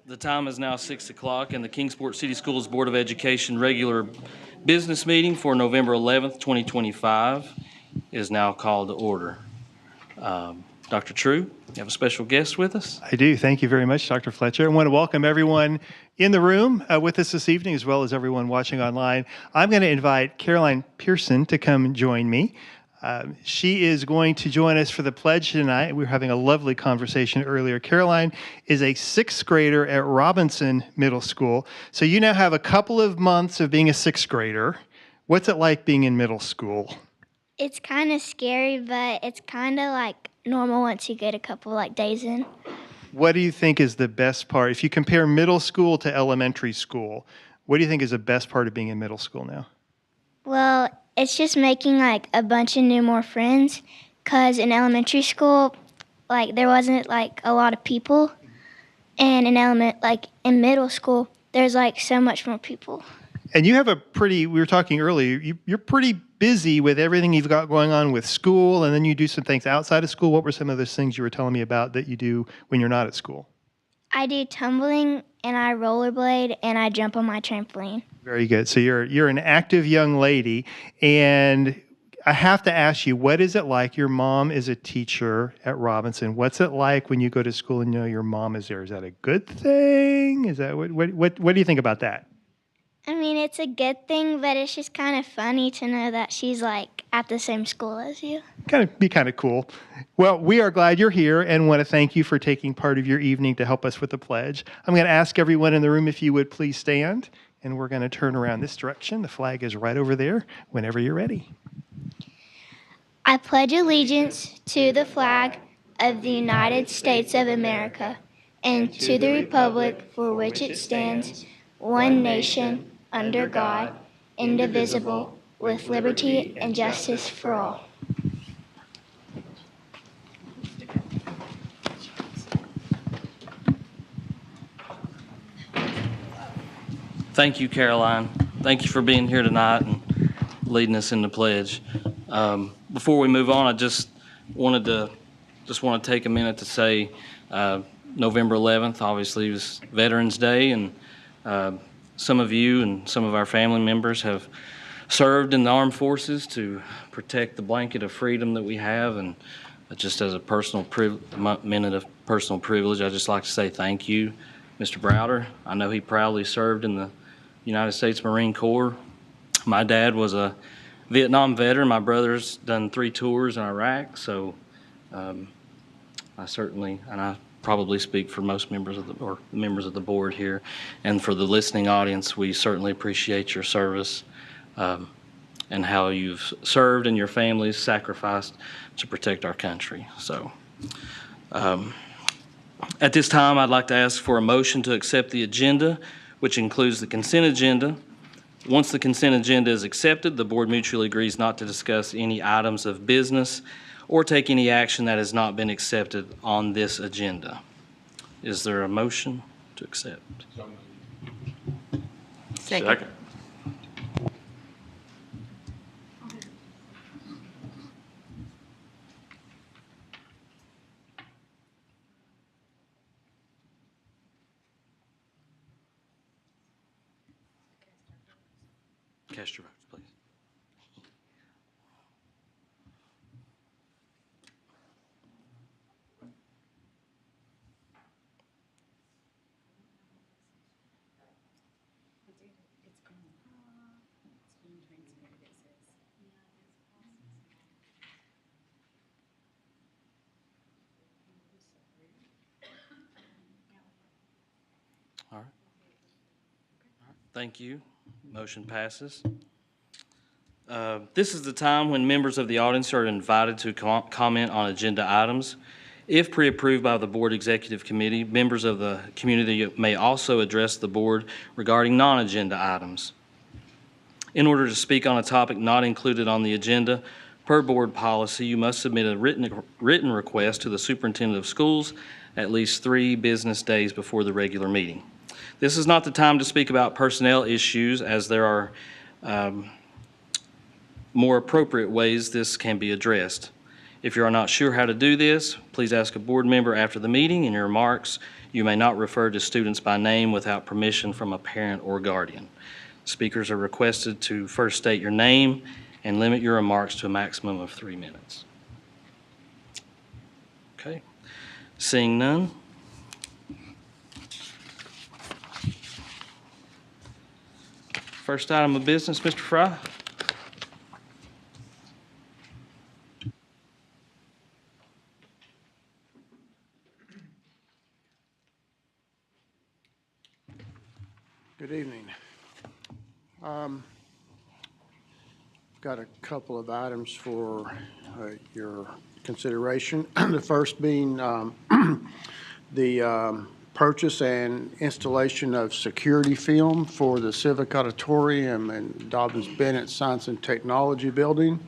The time is now 6 o'clock, and the Kingsport City Schools Board of Education regular business meeting for November 11th, 2025 is now called to order. Dr. True, you have a special guest with us? I do. Thank you very much, Dr. Fletcher. I want to welcome everyone in the room with us this evening, as well as everyone watching online. I'm going to invite Caroline Pearson to come join me. She is going to join us for the pledge tonight. We were having a lovely conversation earlier. Caroline is a sixth grader at Robinson Middle School. So you now have a couple of months of being a sixth grader. What's it like being in middle school? It's kind of scary, but it's kind of like normal once you get a couple days in. What do you think is the best part? If you compare middle school to elementary school, what do you think is the best part of being in middle school now? Well, it's just making a bunch of more friends, because in elementary school, there wasn't a lot of people, and in middle school, there's so much more people. And you have we were talking earlier, you're pretty busy with everything you've got going on with school, and then you do some things outside of school. What were some of those things you were telling me about that you do when you're not at school? I do tumbling, and I rollerblade, and I jump on my trampoline. Very good. So you're an active young lady, and I have to ask you, what is it like? Your mom is a teacher at Robinson. What's it like when you go to school and you know your mom is there? Is that a good thing? Is that what do you think about that? I mean, it's a good thing, but it's just kind of funny to know that she's at the same school as you. Be kind of cool. Well, we are glad you're here and want to thank you for taking part of your evening to help us with the pledge. I'm going to ask everyone in the room if you would please stand, and we're going to turn around this direction. The flag is right over there whenever you're ready. I pledge allegiance to the flag of the United States of America and to the republic for which it stands, one nation, under God, indivisible, with liberty and justice for all. Thank you, Caroline. Thank you for being here tonight and leading us in the pledge. Before we move on, I just want to take a minute to say November 11th obviously was Veterans Day, and some of you and some of our family members have served in the armed forces to protect the blanket of freedom that we have. And just as a minute of personal privilege, I'd just like to say thank you, Mr. Browder. I know he proudly served in the United States Marine Corps. My dad was a Vietnam veteran. My brother's done 3 tours in Iraq, so I probably speak for most members of the board here, and for the listening audience, we certainly appreciate your service and how you've served and your families sacrificed to protect our country. So at this time, I'd like to ask for a motion to accept the agenda, which includes the consent agenda. Once the consent agenda is accepted, the board mutually agrees not to discuss any items of business or take any action that has not been accepted on this agenda. Is there a motion to accept? Second. Cast your votes, please. All right. Thank you. Motion passes. This is the time when members of the audience are invited to comment on agenda items. If pre-approved by the Board Executive Committee, members of the community may also address the board regarding non-agenda items. In order to speak on a topic not included on the agenda, per board policy, you must submit a written request to the superintendent of schools at least 3 business days before the regular meeting. This is not the time to speak about personnel issues, as there are more appropriate ways this can be addressed. If you are not sure how to do this, please ask a board member after the meeting. In your remarks, you may not refer to students by name without permission from a parent or guardian. Speakers are requested to first state your name and limit your remarks to a maximum of 3 minutes. Okay. Seeing none. First item of business, Mr. Fry. Good evening. Got a couple of items for your consideration. The first being the purchase and installation of security film for the Civic Auditorium and Dobyns-Bennett Science and Technology Building.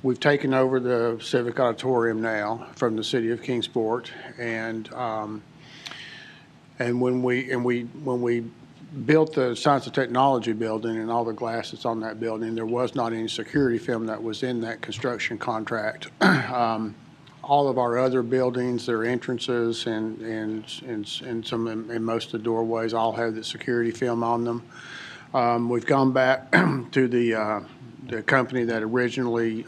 We've taken over the Civic Auditorium now from the city of Kingsport, and when we built the Science and Technology Building and all the glass that's on that building, there was not any security film that was in that construction contract. All of our other buildings, their entrances and most of the doorways all have the security film on them. We've gone back to the company that originally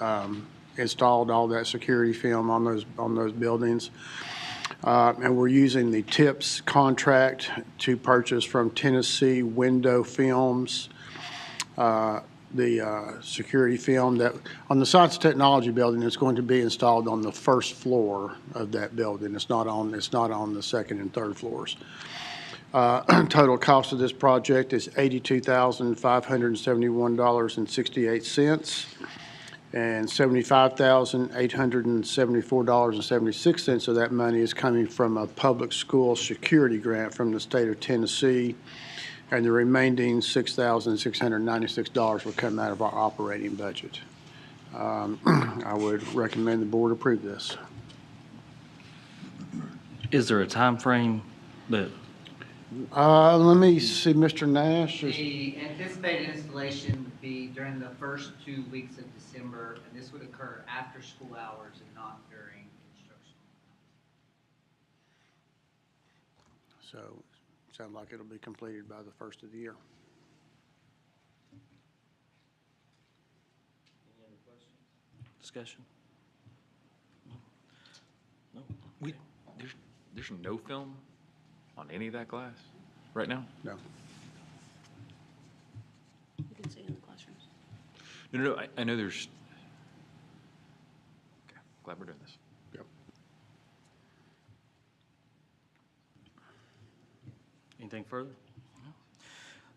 installed all that security film on those buildings. And we're using the TIPS contract to purchase from Tennessee Window Films the security film that on the Science and Technology Building is going to be installed on the first floor of that building. It's not on the second and third floors. Total cost of this project is $82,571.68 and $75,874.76 of that money is coming from a public school security grant from the state of Tennessee, and the remaining $6,696 will come out of our operating budget. I would recommend the board approve this. Is there a time frame that? Let me see, Mr. Nash. The anticipated installation would be during the first 2 weeks of December, and this would occur after school hours and not during construction. So, sounds like it'll be completed by the first of the year. Any other questions? Discussion? No? There's no film on any of that glass right now? No. You can see in the classrooms. No, I know there's. Okay, glad we're doing this. Yep. Anything further? No.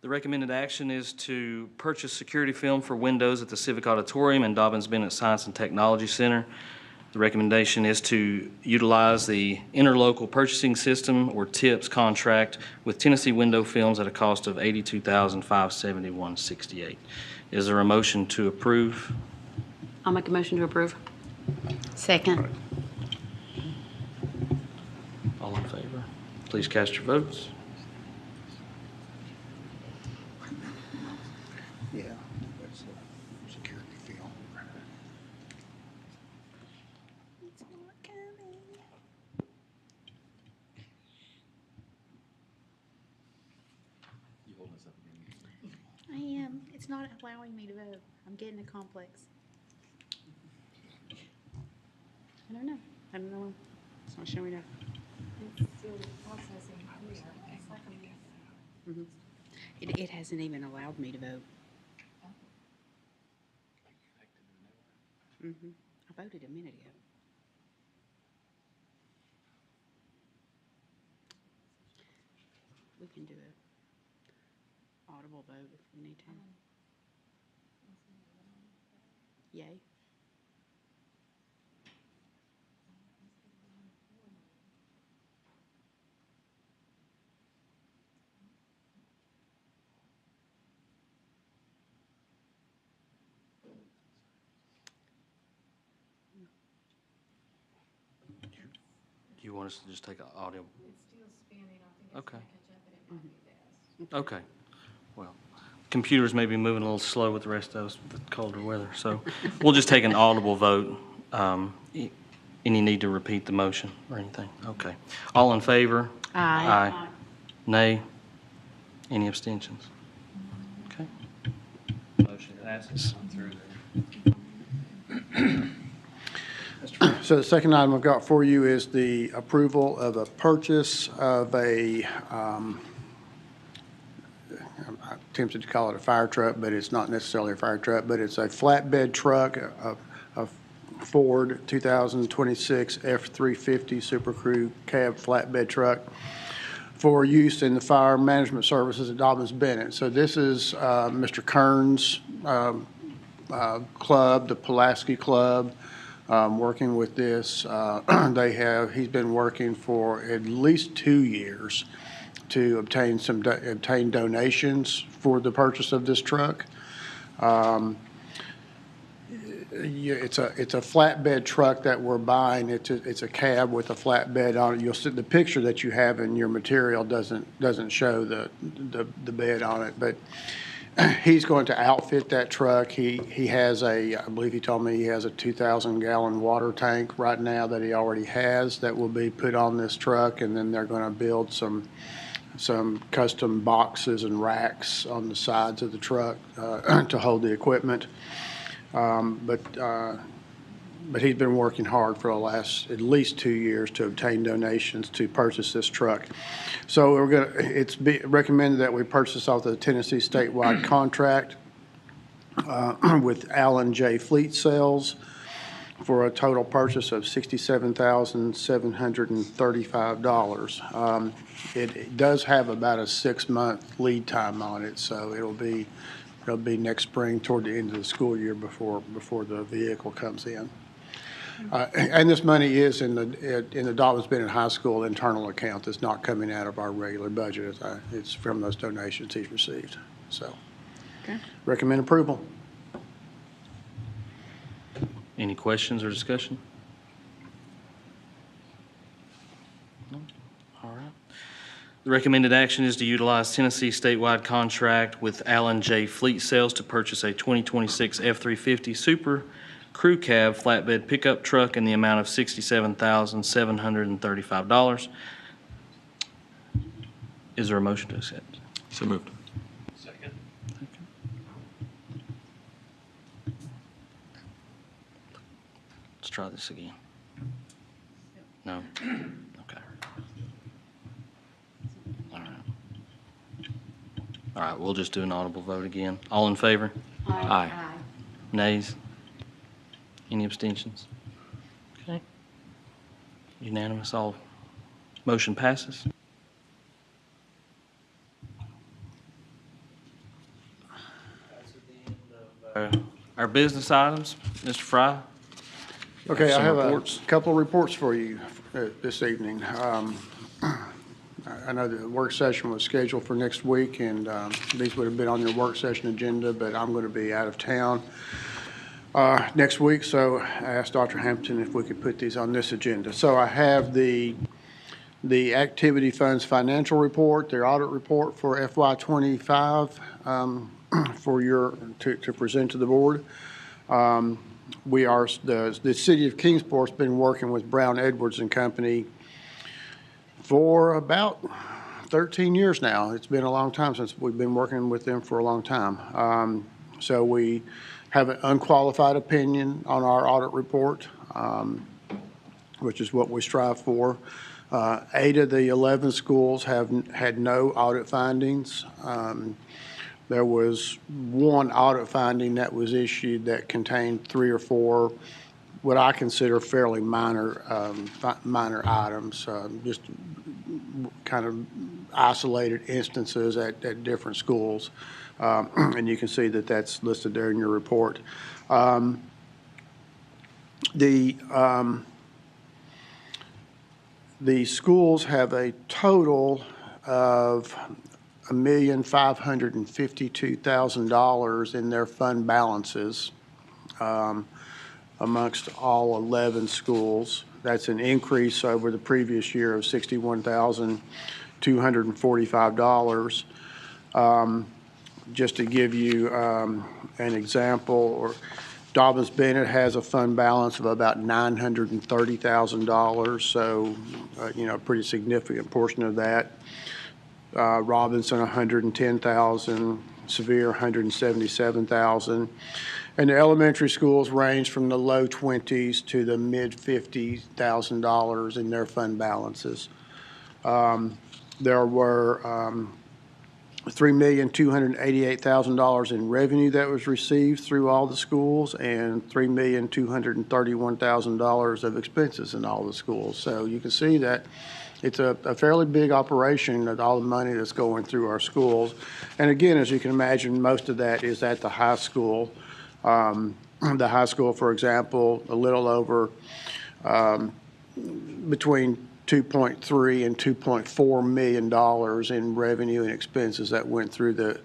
The recommended action is to purchase security film for windows at the Civic Auditorium and Dobyns-Bennett Science and Technology Center. The recommendation is to utilize the interlocal purchasing system or TIPS contract with Tennessee Window Films at a cost of $82,571.68. Is there a motion to approve? I'll make a motion to approve. Second. All in favor? Please cast your votes. Yeah, that's the security film. You holding this up again? I am. It's not allowing me to vote. I'm getting a complex. I don't know. It's not showing up. Mhm. It hasn't even allowed me to vote. I voted a minute ago. We can do a audible vote if we need to. Yay. Do you want us to just take an audio? It's still spinning. I think it's Okay. going to catch up, and it might be fast. Okay. Well, computers may be moving a little slow with the rest of us with the colder weather. So we'll just take an audible vote. Any need to repeat the motion or anything? Okay. All in favor? Aye. Aye. Nay? Any abstentions? Okay. Motion passes. So the second item I've got for you is the approval of a purchase of a, I'm tempted to call it a fire truck, but it's not necessarily a fire truck, but it's a flatbed truck, a Ford 2026 F-350 Super Crew cab flatbed truck for use in the fire management services at Dobyns-Bennett. So this is Mr. Kern's club, the Pulaski Club, working with this. He's been working for at least 2 years to obtain donations for the purchase of this truck. It's a flatbed truck that we're buying. It's a cab with a flatbed on it. You'll see the picture that you have in your material doesn't show the bed on it, but he's going to outfit that truck. He has I believe he told me he has a 2,000-gallon water tank right now that he already has that will be put on this truck, and then they're going to build some custom boxes and racks on the sides of the truck to hold the equipment. But he's been working hard for the last at least 2 years to obtain donations to purchase this truck. So it's recommended that we purchase off the Tennessee statewide contract with Allen J. Fleet Sales for a total purchase of $67,735. It does have about a 6-month lead time on it, so it'll be next spring toward the end of the school year before the vehicle comes in. And this money is in the Dobyns-Bennett High School internal account. It's not coming out of our regular budget. It's from those donations he's received. So, Okay. Recommend approval. Any questions or discussion? No? All right. The recommended action is to utilize Tennessee statewide contract with Allen J. Fleet Sales to purchase a 2026 F-350 Super Crew Cab flatbed pickup truck in the amount of $67,735. Is there a motion to accept? So moved. Second. Let's try this again. No? Okay. All right. All right, we'll just do an audible vote again. All in favor? Aye. Nays? Any abstentions? Okay. Unanimous, all. Motion passes. Our business items, Mr. Fry. Okay, I Some have reports. a couple of reports for you this evening. I know the work session was scheduled for next week, and these would have been on your work session agenda, but I'm going to be out of town next week, so I asked Dr. Hampton if we could put these on this agenda. So I have the activity funds financial report, their audit report for FY25 to present to the board. The city of Kingsport's been working with Brown Edwards and Company for about 13 years now. It's been a long time since we've been working with them for a long time. So we have an unqualified opinion on our audit report, which is what we strive for. 8 of the 11 schools have had no audit findings. There was one audit finding that was issued that contained 3 or 4 what I consider fairly minor items, just kind of isolated instances at different schools. And you can see that that's listed there in your report. The schools have a total of $1,552,000 in their fund balances amongst all 11 schools. That's an increase over the previous year of $61,245. Just to give you an example, or Dobyns-Bennett has a fund balance of about $930,000, so, a pretty significant portion of that. Robinson, 110,000, Sevier, 177,000. And the elementary schools range from the low 20s to the mid $50,000 in their fund balances. There were $3,288,000 in revenue that was received through all the schools, and $3,231,000 of expenses in all the schools. So you can see that it's a fairly big operation of all the money that's going through our schools. And again, as you can imagine, most of that is at the high school. The high school, for example, a little over between $2.3 and $2.4 million in revenue and expenses that went through the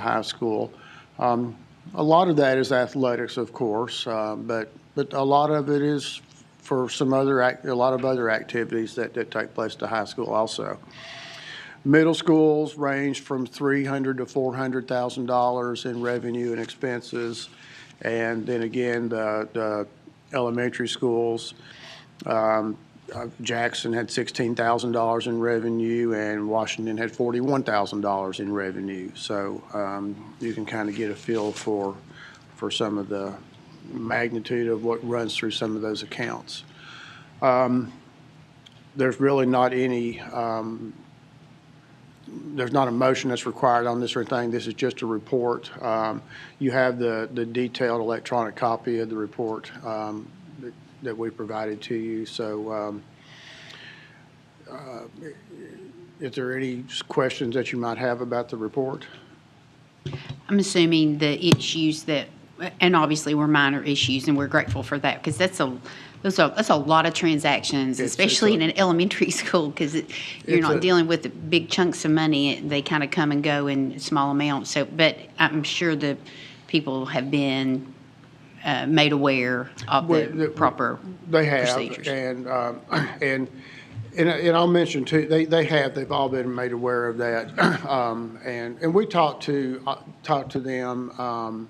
high school. A lot of that is athletics, of course, but a lot of it is for a lot of other activities that take place at the high school also. Middle schools range from $300,000 to $400,000 in revenue and expenses, and then again the elementary schools. Jackson had $16,000 in revenue, and Washington had $41,000 in revenue. So you can kind of get a feel for some of the magnitude of what runs through some of those accounts. There's really not any, there's not a motion that's required on this or anything. This is just a report. You have the detailed electronic copy of the report that we provided to you. So is there any questions that you might have about the report? I'm assuming the issues that, and obviously were minor issues, and we're grateful for that, because that's a lot of transactions, especially in an elementary school, because you're not dealing with big chunks of money. They kind of come and go in small amounts. So, but I'm sure the people have been made aware of the proper procedures. And I'll mention too, they've all been made aware of that. And we talked to them,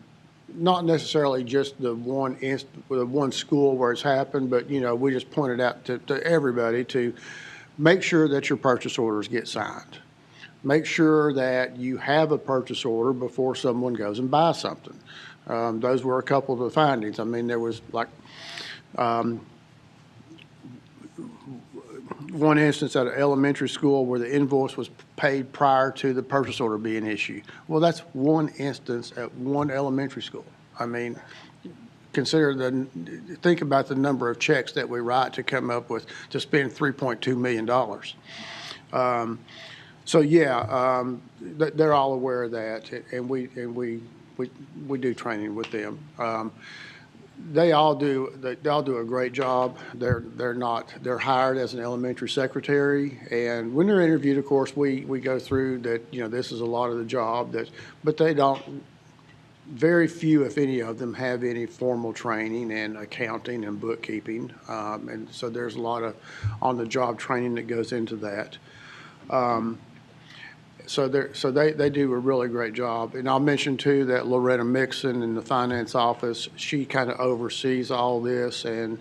not necessarily just the one school where it's happened, but, we just pointed out to everybody to make sure that your purchase orders get signed. Make sure that you have a purchase order before someone goes and buys something. Those were a couple of the findings. I mean, there was like one instance at an elementary school where the invoice was paid prior to the purchase order being issued. Well, that's one instance at one elementary school. I mean, think about the number of checks that we write to come up with to spend $3.2 million. So yeah, they're all aware of that, and we do training with them. They all do a great job. They're hired as an elementary secretary, and when they're interviewed, of course, we go through that, this is a lot of the job but they don't, very few, if any of them, have any formal training in accounting and bookkeeping. And so there's a lot of on-the-job training that goes into that. So they do a really great job. And I'll mention too that Loretta Mixon in the finance office, she kind of oversees all this and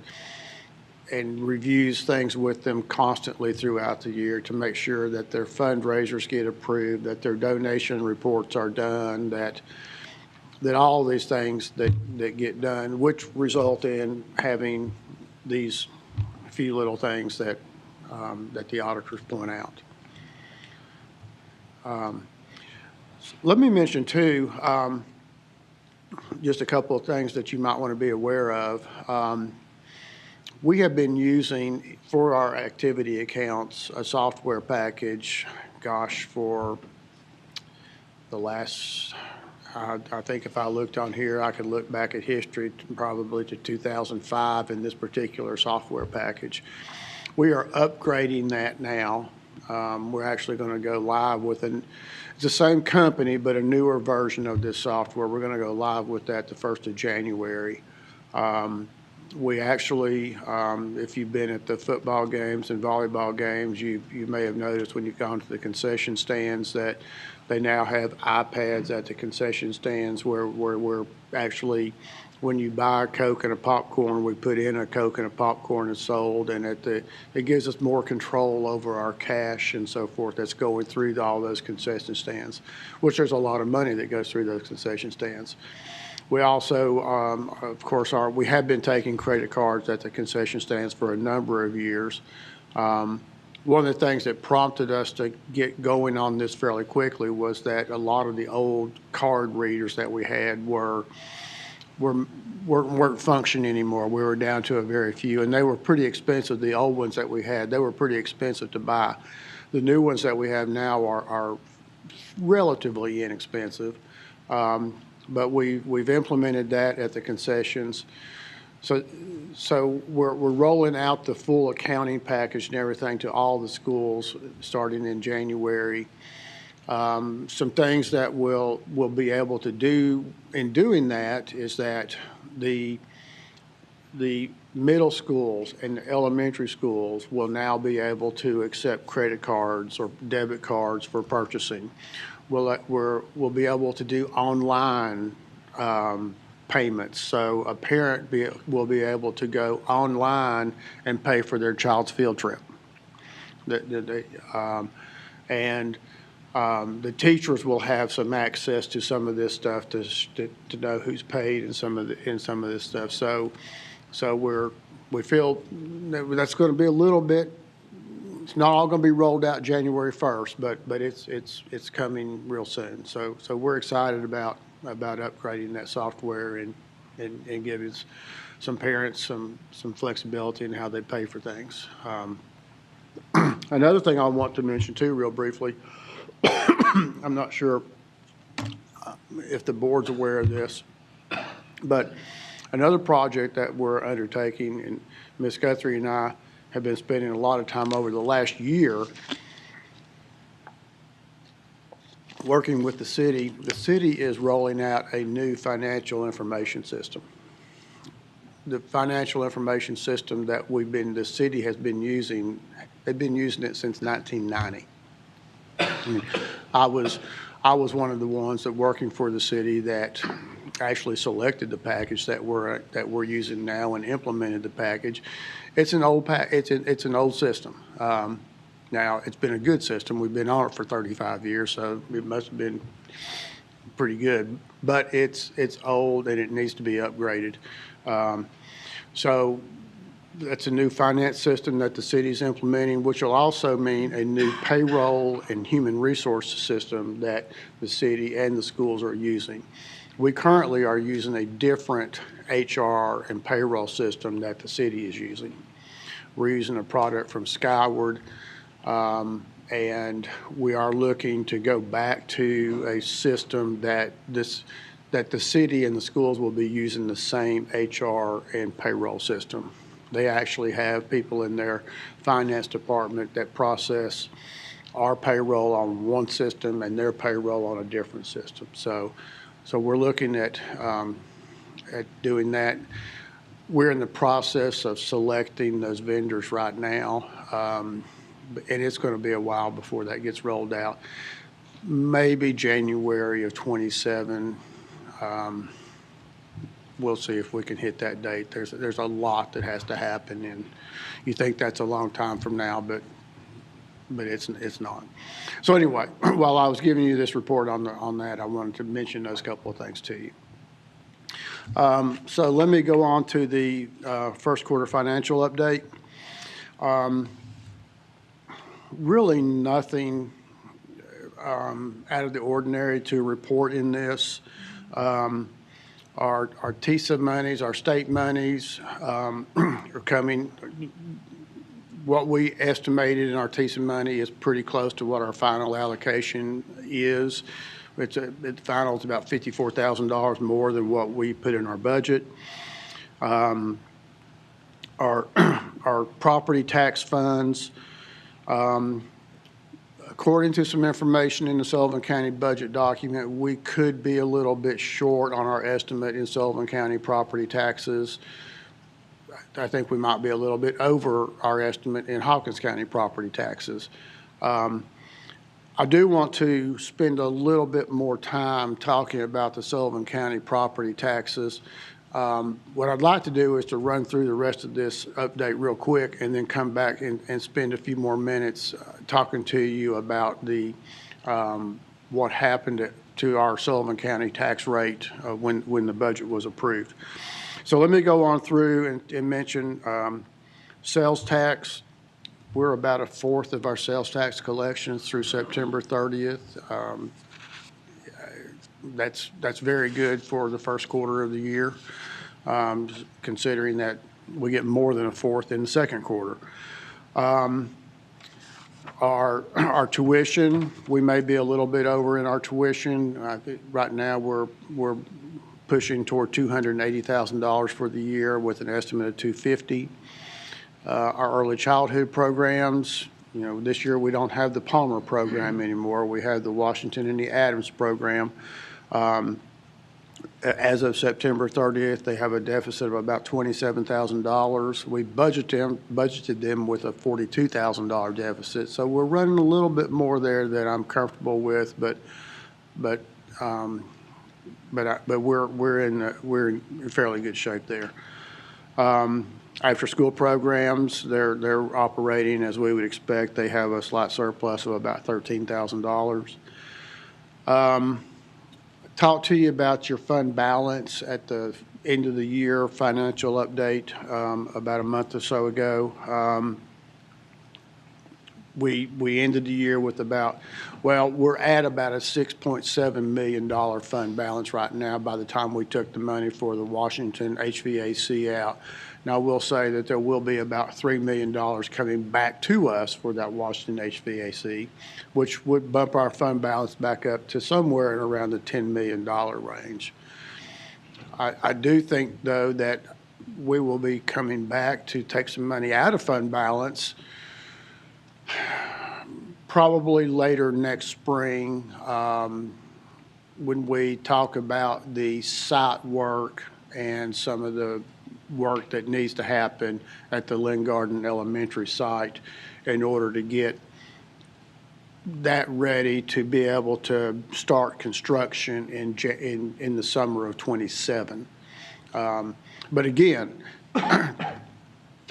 reviews things with them constantly throughout the year to make sure that their fundraisers get approved, that their donation reports are done, that all these things that get done, which result in having these few little things that the auditors point out. Let me mention too, just a couple of things that you might want to be aware of. We have been using for our activity accounts a software package, for the last, I think if I looked on here, I could look back at history probably to 2005 in this particular software package. We are upgrading that now. We're actually going to go live with it's the same company, but a newer version of this software. We're going to go live with that the 1st of January. We actually, if you've been at the football games and volleyball games, you may have noticed when you've gone to the concession stands that They now have iPads at the concession stands where we're actually, when you buy a Coke and a popcorn, we put in a Coke and a popcorn is sold, and it gives us more control over our cash and so forth that's going through all those concession stands, which there's a lot of money that goes through those concession stands. We also, of course, we have been taking credit cards at the concession stands for a number of years. One of the things that prompted us to get going on this fairly quickly was that a lot of the old card readers that we had weren't functioning anymore. We were down to a very few, and they were pretty expensive. The old ones that we had, they were pretty expensive to buy. The new ones that we have now are relatively inexpensive, but we've implemented that at the concessions. So we're rolling out the full accounting package and everything to all the schools starting in January. Some things that we'll be able to do in doing that is that the middle schools and the elementary schools will now be able to accept credit cards or debit cards for purchasing. We'll be able to do online payments. So a parent will be able to go online and pay for their child's field trip. The teachers will have some access to some of this stuff to know who's paid and some of this stuff. So we feel that's going to be a little bit. It's not all going to be rolled out January 1st, but it's coming real soon. So we're excited about upgrading that software and giving some parents some flexibility in how they pay for things. Another thing I want to mention too, real briefly, I'm not sure if the board's aware of this, but another project that we're undertaking, and Ms. Guthrie and I have been spending a lot of time over the last year working with the city. The city is rolling out a new financial information system. The financial information system that the city has been using, they've been using it since 1990. I was one of the ones that working for the city that actually selected the package that we're using now and implemented the package. It's an old it's an old system. Now it's been a good system. We've been on it for 35 years, so it must have been pretty good. But it's old and it needs to be upgraded. So that's a new finance system that the city's implementing, which will also mean a new payroll and human resource system that the city and the schools are using. We currently are using a different HR and payroll system that the city is using. We're using a product from Skyward, and we are looking to go back to a system that the city and the schools will be using the same HR and payroll system. They actually have people in their finance department that process our payroll on one system and their payroll on a different system. So we're looking at doing that. We're in the process of selecting those vendors right now, and it's going to be a while before that gets rolled out. Maybe January of 27. We'll see if we can hit that date. There's a lot that has to happen, and you think that's a long time from now, but it's not. So anyway, while I was giving you this report on that, I wanted to mention those couple of things to you. So let me go on to the first quarter financial update. Really nothing out of the ordinary to report in this. Our TISA monies, our state monies are coming. What we estimated in our TISA money is pretty close to what our final allocation is. The final is about $54,000 more than what we put in our budget. Our property tax funds, according to some information in the Sullivan County budget document, we could be a little bit short on our estimate in Sullivan County property taxes. I think we might be a little bit over our estimate in Hawkins County property taxes. I do want to spend a little bit more time talking about the Sullivan County property taxes. What I'd like to do is to run through the rest of this update real quick and then come back and spend a few more minutes talking to you about the what happened to our Sullivan County tax rate when the budget was approved. So let me go on through and mention sales tax. We're about a fourth of our sales tax collections through September 30th. That's very good for the first quarter of the year, considering that we get more than a fourth in the second quarter. Our tuition, we may be a little bit over in our tuition. Right now, we're pushing toward $280,000 for the year with an estimate of $250,000. Our early childhood programs, this year we don't have the Palmer program anymore. We have the Washington and the Adams program. As of September 30th, they have a deficit of about $27,000. We budgeted them with a $42,000 deficit, so we're running a little bit more there than I'm comfortable with. But we're in fairly good shape there. After school programs, they're operating as we would expect. They have a slight surplus of about $13,000. Talk to you about your fund balance at the end of the year financial update about a month or so ago. We ended the year with we're at about a $6.7 million fund balance right now by the time we took the money for the Washington HVAC out. Now, I will say that there will be about $3 million coming back to us for that Washington HVAC, which would bump our fund balance back up to somewhere in around the $10 million range. I do think, though, that we will be coming back to take some money out of fund balance probably later next spring when we talk about the site work and some of the work that needs to happen at the Lynn Garden Elementary site in order to get that ready to be able to start construction in the summer of '27. But again,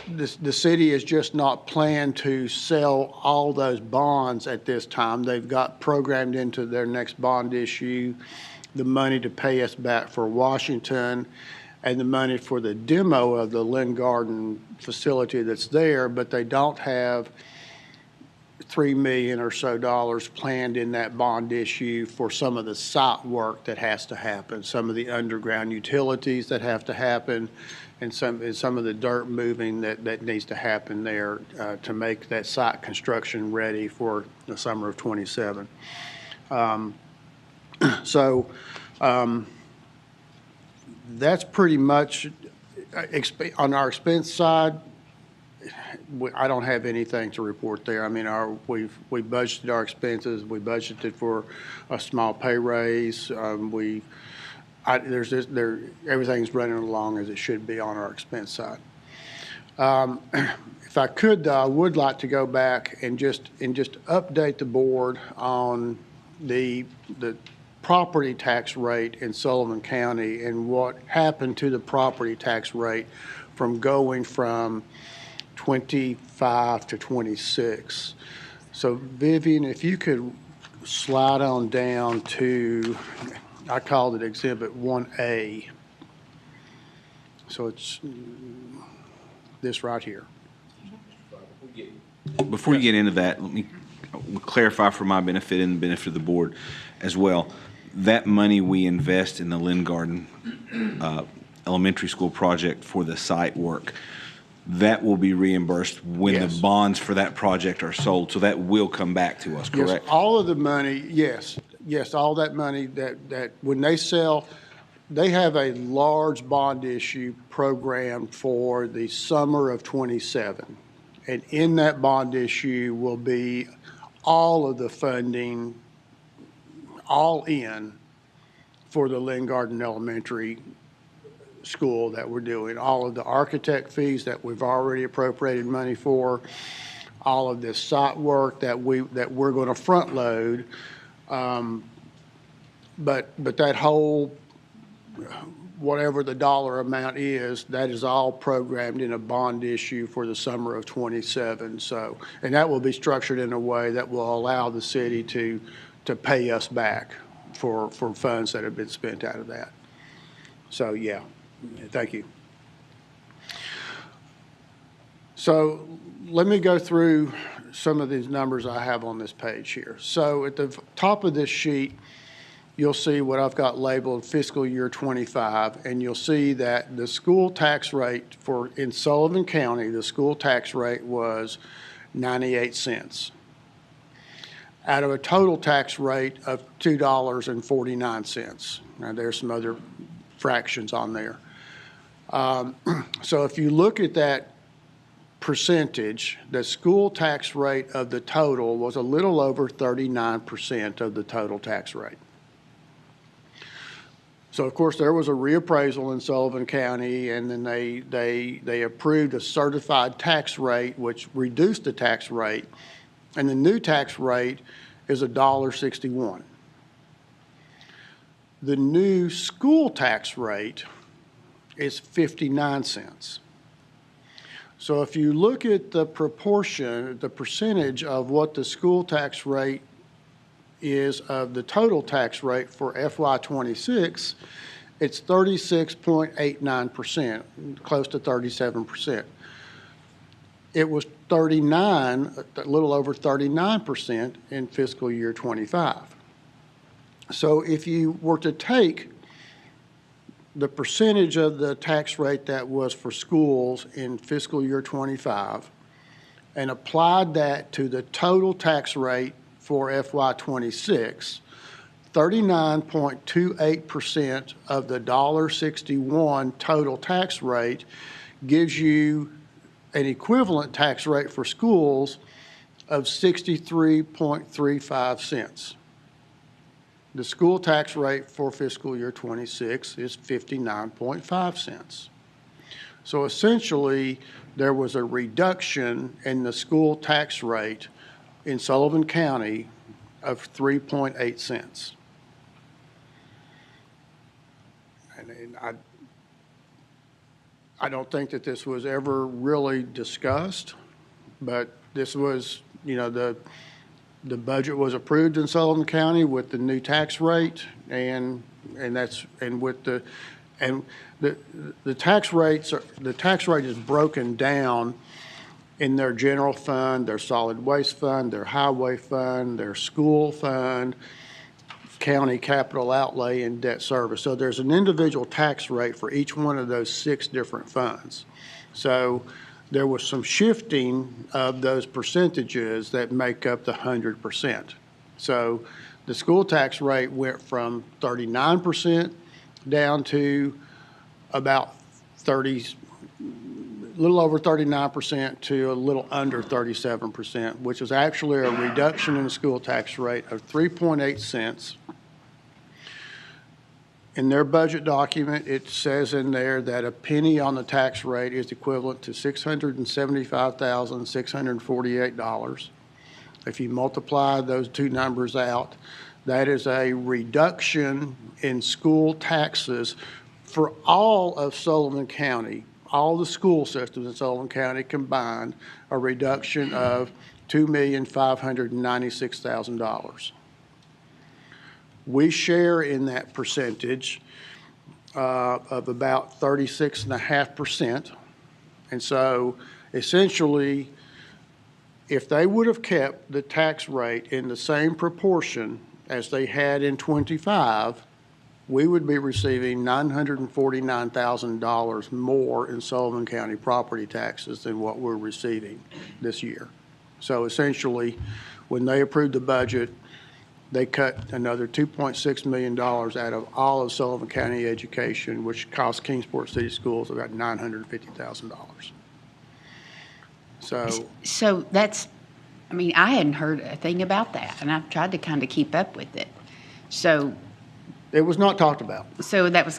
the city is just not planned to sell all those bonds at this time. They've got programmed into their next bond issue the money to pay us back for Washington and the money for the demo of the Lynn Garden facility that's there, but they don't have $3 million or so planned in that bond issue for some of the site work that has to happen, some of the underground utilities that have to happen, and some of the dirt moving that needs to happen there to make that site construction ready for the summer of '27. That's pretty much on our expense side. I don't have anything to report there. I mean, we budgeted our expenses. We budgeted for a small pay raise. Everything's running along as it should be on our expense side. If I could, I would like to go back and just update the board on the property tax rate in Sullivan County and what happened to the property tax rate from going from 25 to 26. So Vivian, if you could slide on down to, I called it Exhibit 1A. So it's this right here. Before you get into that, let me clarify for my benefit and the benefit of the board as well. That money we invest in the Lynn Garden Elementary School project for the site work, that will be reimbursed when the bonds for that project are sold. So that will come back to us, correct? Yes, all of the money, yes, all that money that when they sell, they have a large bond issue program for the summer of '27. And in that bond issue will be all of the funding, all in, for the Lynn Garden Elementary School that we're doing. All of the architect fees that we've already appropriated money for, all of this site work that we're going to front load. But that whole, whatever the dollar amount is, that is all programmed in a bond issue for the summer of '27. So, and that will be structured in a way that will allow the city to pay us back for funds that have been spent out of that. So, yeah, thank you. So let me go through some of these numbers I have on this page here. So at the top of this sheet, you'll see what I've got labeled fiscal year '25, and you'll see that the school tax rate in Sullivan County, the school tax rate was 98 cents out of a total tax rate of $2.49. Now there's some other fractions on there. So if you look at that percentage, the school tax rate of the total was a little over 39% of the total tax rate. So of course there was a reappraisal in Sullivan County, and then they approved a certified tax rate, which reduced the tax rate, and the new tax rate is $1.61. The new school tax rate is 59 cents. So if you look at the proportion, the percentage of what the school tax rate is of the total tax rate for FY26, it's 36.89%, close to 37%. It was 39, a little over 39% in fiscal year '25. So if you were to take the percentage of the tax rate that was for schools in fiscal year '25 and applied that to the total tax rate for FY26, 39.28% of the $1.61 total tax rate gives you an equivalent tax rate for schools of 63.35 cents. The school tax rate for fiscal year '26 is 59.5 cents. So essentially, there was a reduction in the school tax rate in Sullivan County of 3.8 cents. And I don't think that this was ever really discussed, but this was, you know, the budget was approved in Sullivan County with the new tax rate, and with the tax rates the tax rate is broken down in their general fund, their solid waste fund, their highway fund, their school fund, county capital outlay, and debt service. So there's an individual tax rate for each one of those 6 different funds. So there was some shifting of those percentages that make up the 100%. So the school tax rate went from 39% down to about a little over 39% to a little under 37%, which is actually a reduction in the school tax rate of 3.8 cents. In their budget document, it says in there that a penny on the tax rate is equivalent to $675,648. If you multiply those two numbers out, that is a reduction in school taxes for all of Sullivan County, all the school systems in Sullivan County combined, a reduction of $2,596,000. We share in that percentage of about 36.5%. And so essentially, if they would have kept the tax rate in the same proportion as they had in '25, we would be receiving $949,000 more in Sullivan County property taxes than what we're receiving this year. So essentially, when they approved the budget, they cut another $2.6 million out of all of Sullivan County education, which cost Kingsport City Schools about $950,000. So that's, I mean, I hadn't heard a thing about that, and I've tried to kind of keep up with it. So it was not talked about. So that was,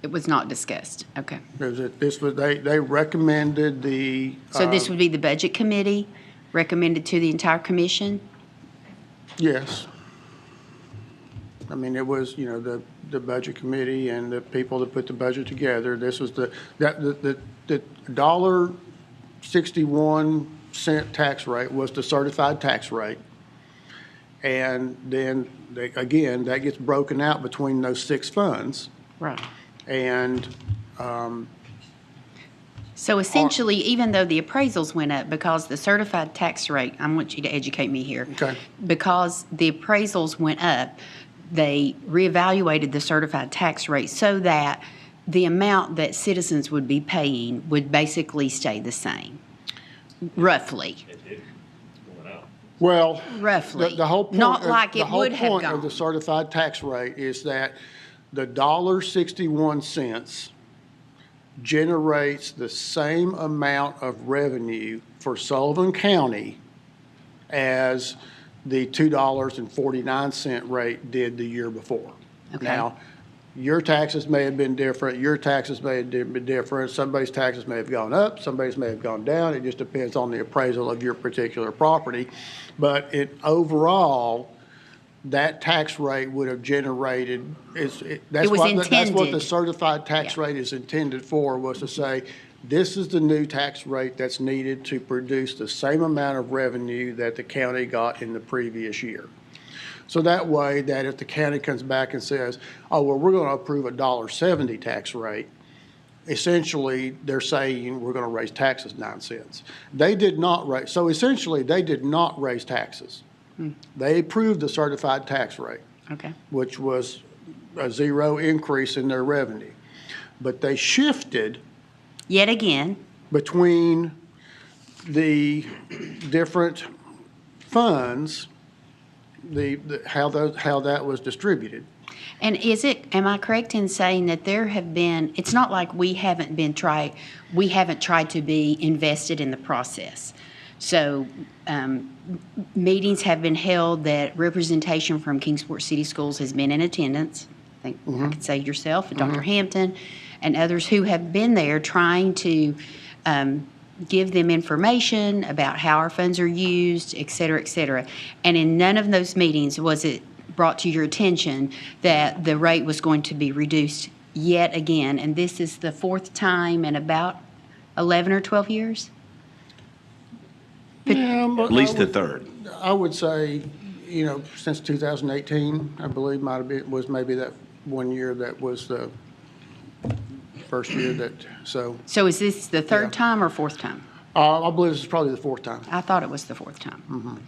It was not discussed. Okay. They recommended the. So this would be the budget committee recommended to the entire commission? Yes. I mean, it was, the budget committee and the people that put the budget together. This was the $1.61 tax rate was the certified tax rate. And then, again, that gets broken out between those 6 funds. Right. And So essentially, even though the appraisals went up because the certified tax rate, I want you to educate me here. Okay. Because the appraisals went up, they reevaluated the certified tax rate so that the amount that citizens would be paying would basically stay the same, roughly. Well, Roughly. the whole point. Not like it would have The whole point of the gone. certified tax rate is that the $1.61 generates the same amount of revenue for Sullivan County as the $2.49 rate did the year before. Okay. Now, your taxes may have been different, your taxes may have been different, somebody's taxes may have gone up, somebody's may have gone down. It just depends on the appraisal of your particular property. But overall, that tax rate would have generated, that's was what the intended. certified tax Yeah. rate is intended for, was to say, this is the new tax rate that's needed to produce the same amount of revenue that the county got in the previous year. So that way, that if the county comes back and says, oh, well, we're going to approve a $1.70 tax rate, essentially, they're saying we're going to raise taxes 9 cents. They did not raise, so essentially, they did not raise taxes. They approved the certified tax rate, Okay. which was a 0 increase in their revenue. But they shifted Yet again, between the different funds, how that was distributed. and am I correct in saying that there have been, it's not like we haven't tried to be invested in the process. So meetings have been held that representation from Kingsport City Schools has been in attendance. I think I could say yourself and Dr. Hampton and others who have been there trying to give them information about how our funds are used, et cetera, et cetera. And in none of those meetings was it brought to your attention that the rate was going to be reduced yet again. And this is the 4th time in about 11 or 12 years? Yeah, but At least the third. I would say, since 2018, I believe was maybe that one year that was the first year that, so. So is this the 3rd Yeah. time or 4th time? I believe this is probably the 4th time. I thought it was the 4th time.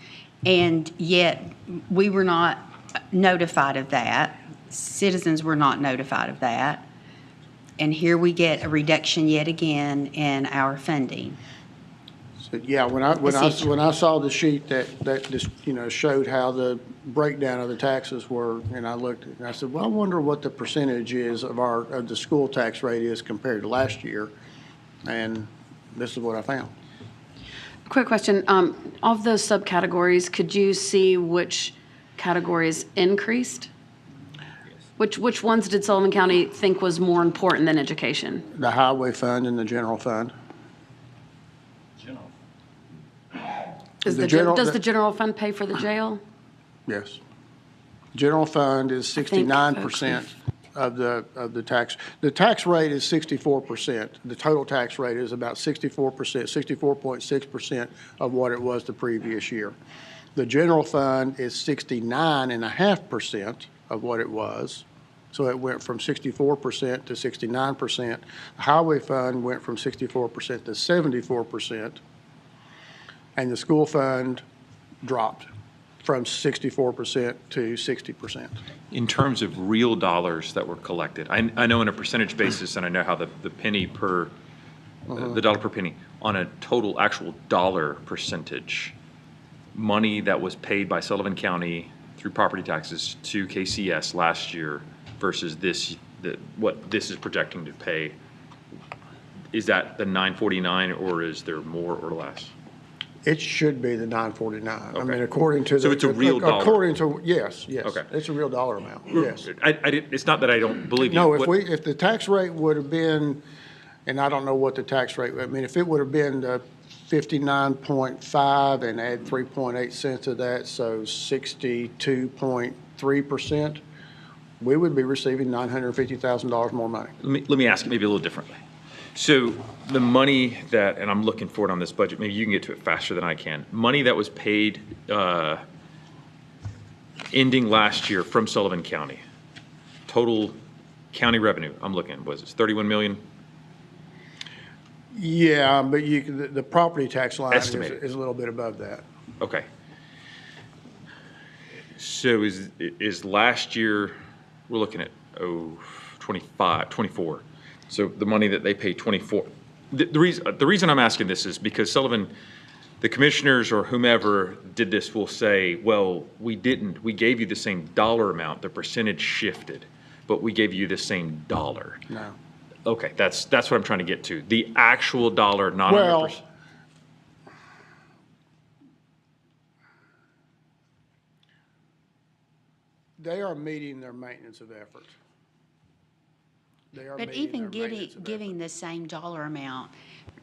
And yet, we were not notified of that. Citizens were not notified of that. And here we get a reduction yet again in our funding. So, yeah, when I saw the sheet that just, showed how the breakdown of the taxes were, and I looked, and I said, well, I wonder what the percentage is of the school tax rate is compared to last year. And this is what I found. Quick question. Of those subcategories, could you see which categories increased? Which ones did Sullivan County think was more important than education? The highway fund and the general fund. Does The the general- does the general fund pay for the jail? Yes. General fund is think 69% of the tax. The tax rate is 64%. The total tax rate is about 64%, 64.6% of what it was the previous year. The general fund is 69.5% of what it was. So it went from 64% to 69%. The highway fund went from 64% to 74%. And the school fund dropped from 64% to 60%. In terms of real dollars that were collected, I know on a percentage basis, and I know how the penny per, the dollar per penny, on a total actual dollar percentage, money that was paid by Sullivan County through property taxes to KCS last year versus what this is projecting to pay, is that the 949 or is there more or less? It should be the 949. I Okay. mean, according to the. So it's a real dollar? According to, yes. Okay. It's a real dollar amount, yes. It's not that I don't believe you. No, What- if the tax rate would have been, and I don't know what the tax rate, I mean, if it would have been 59.5 and add 3.8 cents to that, so 62.3%, we would be receiving $950,000 more money. Let me ask it maybe a little differently. So the money that, and I'm looking for it on this budget, maybe you can get to it faster than I can. Money that was paid ending last year from Sullivan County, total county revenue, I'm looking, was it 31 million? Yeah, but the property tax line Estimated. is a little bit above that. Okay. So is last year, we're looking at, 24. So the money that they pay 24. The reason I'm asking this is because Sullivan, the commissioners or whomever did this will say, well, we didn't. We gave you the same dollar amount. The percentage shifted, but we gave you the same dollar. No. Okay, that's what I'm trying to get to. The actual dollar, not Well, 100%. they are meeting their maintenance of effort. They are But meeting even their maintenance of giving the same dollar amount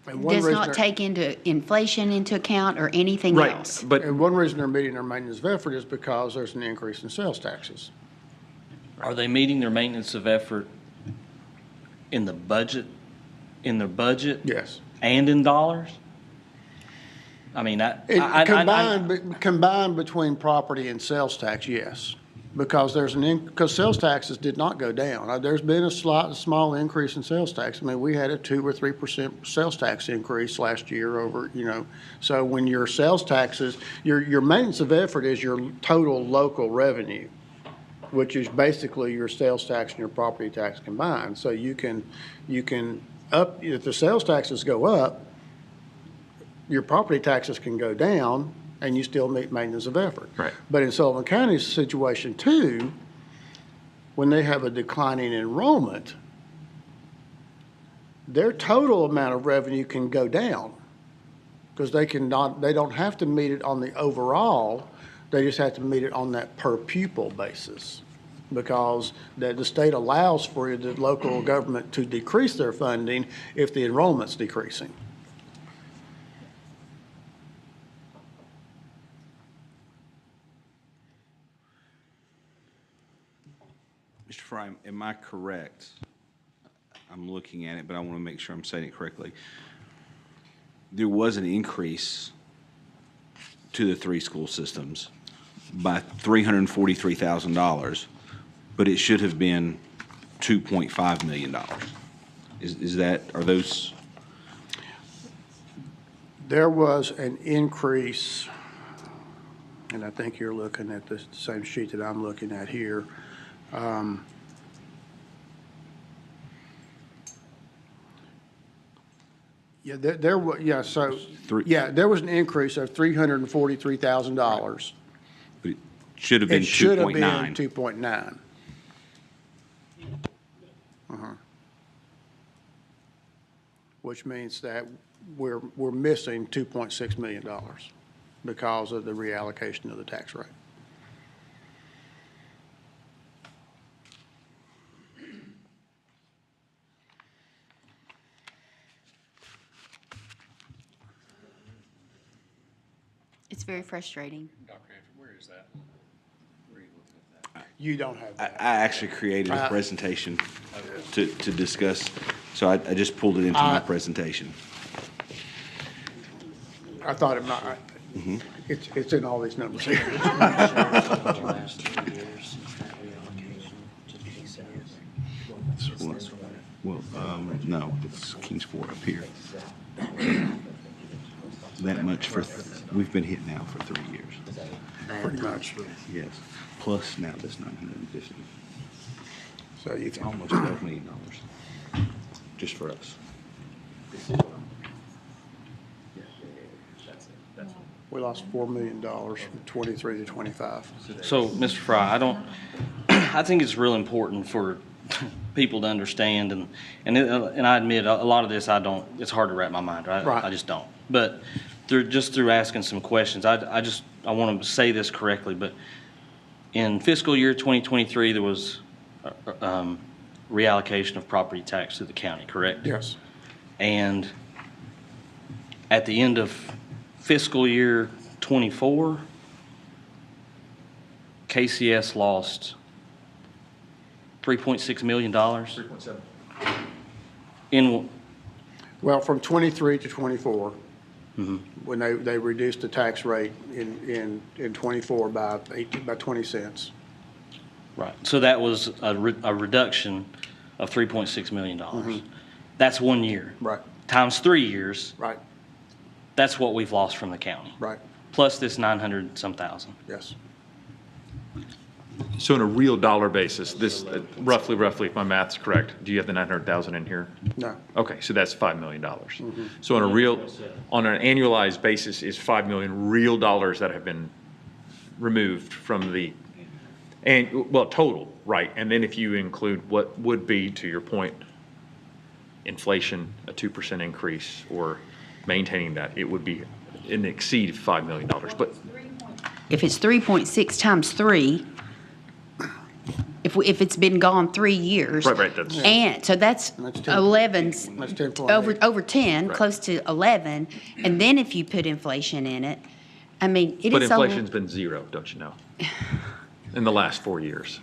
And one does reason not they're- take into inflation into account or anything Right, else. but And one reason they're meeting their maintenance of effort is because there's an increase in sales taxes. Are they meeting their maintenance of effort in the budget, Yes. and in dollars? I mean, Combined between property and sales tax, yes. Because because sales taxes did not go down. There's been a small increase in sales tax. I mean, we had a 2 or 3% sales tax increase last year over, so when your sales taxes, your maintenance of effort is your total local revenue, which is basically your sales tax and your property tax combined. So you can if the sales taxes go up, your property taxes can go down, and you still meet maintenance of effort. Right. But in Sullivan County's situation too, when they have a declining enrollment, their total amount of revenue can go down because they don't have to meet it on the overall, they just have to meet it on that per pupil basis. Because the state allows for the local government to decrease their funding if the enrollment's decreasing. Mr. Fry, am I correct? I'm looking at it, but I want to make sure I'm saying it correctly. There was an increase to the three school systems by $343,000, but it should have been $2.5 million. Are those? There was an increase, and I think you're looking at the same sheet that I'm looking at here. Yeah, there was, there was an increase of $343,000. But it should have been It should have been 2.9. 2.9. Which means that we're missing $2.6 million because of the reallocation of the tax rate. It's very frustrating. You don't have I that. actually created a presentation to discuss, so I just pulled it into my presentation. I thought it might, it's in all these numbers here. last 3 years, that reallocation to KCS. Well, no, it's Kingsport up here. That much we've been hit now for 3 years. Pretty much. Yes, plus now this 950. So you It's can, almost $12 million, just for us. we lost $4 million from 23 to 25. So, Mr. Fry, I think it's real important for people to understand, and I admit, a lot of this it's hard to wrap my mind, right? Right. I just don't. But through asking some questions, I want to say this correctly, but in fiscal year 2023, there was reallocation of property tax to the county, correct? Yes. And at the end of fiscal year 24, KCS lost $3.6 million. 3.7. In, Well, from 23 to 24, when they reduced the tax rate in 24 by 20 cents. right, so that was a reduction of $3.6 million. That's 1 year. Right, Times 3 years, right, that's what we've lost from the county. right, Plus this 900-some thousand. yes. So on a real dollar basis, this, roughly, if my math's correct, do you have the 900,000 in here? No, Okay, so that's $5 million. So on an annualized basis is 5 million real dollars that have been removed from the, total, right? And then if you include what would be, to your point, inflation, a 2% increase, or maintaining that, it would be an exceed $5 million. But If it's 3.6 times 3, if it's been gone 3 years. Right, that's. And, so that's That's 10. 11, That's 10.8. over 10, Right. close to 11. And then if you put inflation in it, I mean, it But is a. inflation's been zero, don't you know? In the last 4 years.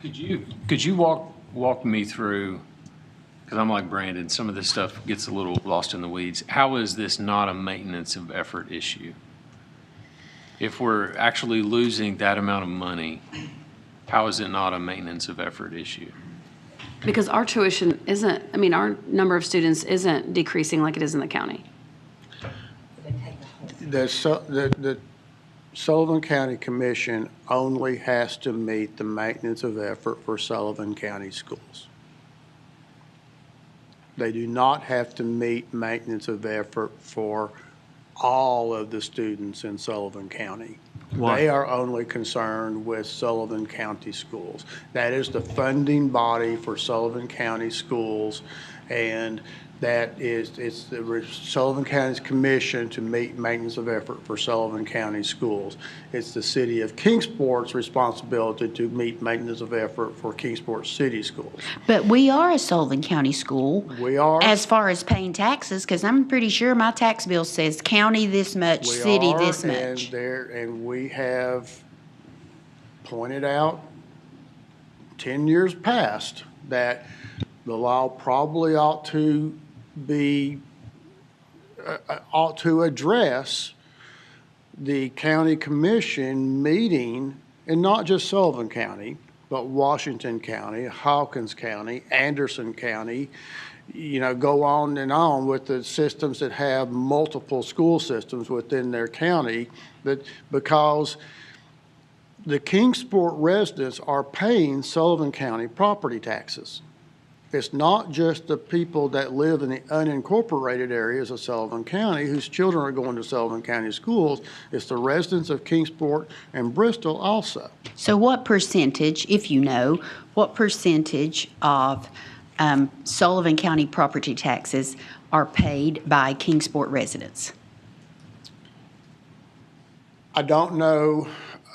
Could you walk me through, because I'm like Brandon, some of this stuff gets a little lost in the weeds. How is this not a maintenance of effort issue? If we're actually losing that amount of money, how is it not a maintenance of effort issue? Because our tuition isn't, I mean, our number of students isn't decreasing like it is in the county. The Sullivan County Commission only has to meet the maintenance of effort for Sullivan County schools. They do not have to meet maintenance of effort for all of the students in Sullivan County. Why? They are only concerned with Sullivan County schools. That is the funding body for Sullivan County schools, and it's the Sullivan County's commission to meet maintenance of effort for Sullivan County schools. It's the city of Kingsport's responsibility to meet maintenance of effort for Kingsport city schools. But we are a Sullivan County school. We are. As far as paying taxes, because I'm pretty sure my tax bill says county this much, We city are, this much. And we have pointed out 10 years past that the law probably ought to address the county commission meeting, and not just Sullivan County, but Washington County, Hawkins County, Anderson County, go on and on with the systems that have multiple school systems within their county, because the Kingsport residents are paying Sullivan County property taxes. It's not just the people that live in the unincorporated areas of Sullivan County whose children are going to Sullivan County schools. It's the residents of Kingsport and Bristol also. So what percentage, if you know, what percentage of Sullivan County property taxes are paid by Kingsport residents? I don't know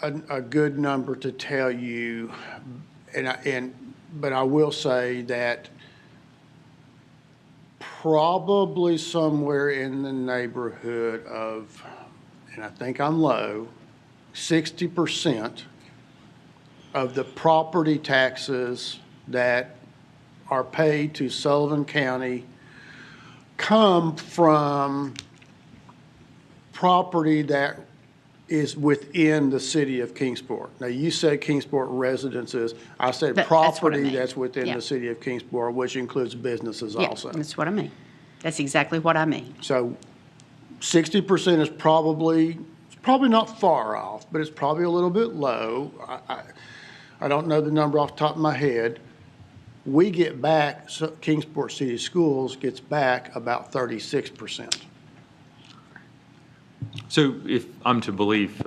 a good number to tell you, but I will say that probably somewhere in the neighborhood of, and I think I'm low, 60% of the property taxes that are paid to Sullivan County come from property that is within the city of Kingsport. Now, you said Kingsport residences. I said That's what I property mean. that's within Yeah. the city of Kingsport, which includes businesses Yeah, also. that's what I mean. That's exactly what I mean. So 60% is probably not far off, but it's probably a little bit low. I don't know the number off the top of my head. We get back, Kingsport City Schools gets back about 36%. So if I'm to believe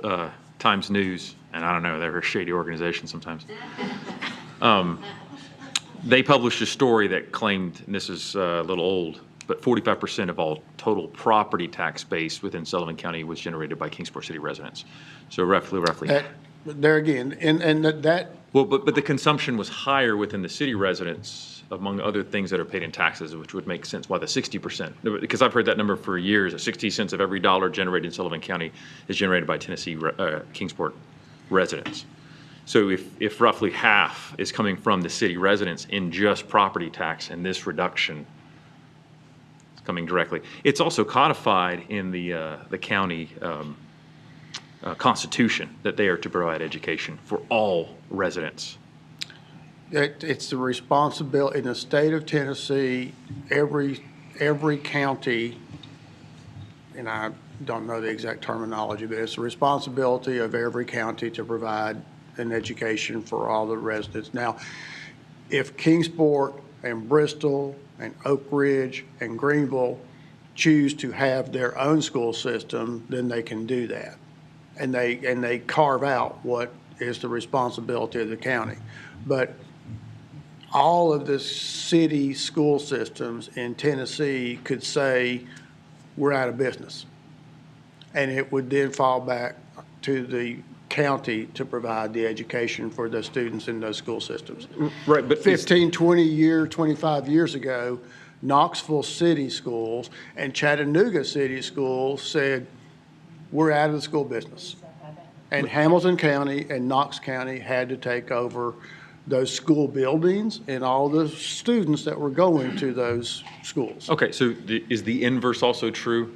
Times News, and I don't know, they're a shady organization sometimes, they published a story that claimed, and this is a little old, but 45% of all total property tax base within Sullivan County was generated by Kingsport City residents. So roughly. There again, and that, Well, but the consumption was higher within the city residents, among other things that are paid in taxes, which would make sense why the 60%, because I've heard that number for years, that 60 cents of every dollar generated in Sullivan County is generated by Tennessee Kingsport residents. So if roughly half is coming from the city residents in just property tax, and this reduction is coming directly, it's also codified in the county constitution that they are to provide education for all residents. it's the responsibility, in the state of Tennessee, every county, and I don't know the exact terminology, but it's the responsibility of every county to provide an education for all the residents. Now, if Kingsport and Bristol and Oak Ridge and Greenville choose to have their own school system, then they can do that. And they carve out what is the responsibility of the county. But all of the city school systems in Tennessee could say, we're out of business. And it would then fall back to the county to provide the education for the students in those school systems. Right, but 15, 20 years, 25 years ago, Knoxville City Schools and Chattanooga City Schools said, we're out of the school business. And Hamilton County and Knox County had to take over those school buildings and all the students that were going to those schools. Okay, so is the inverse also true?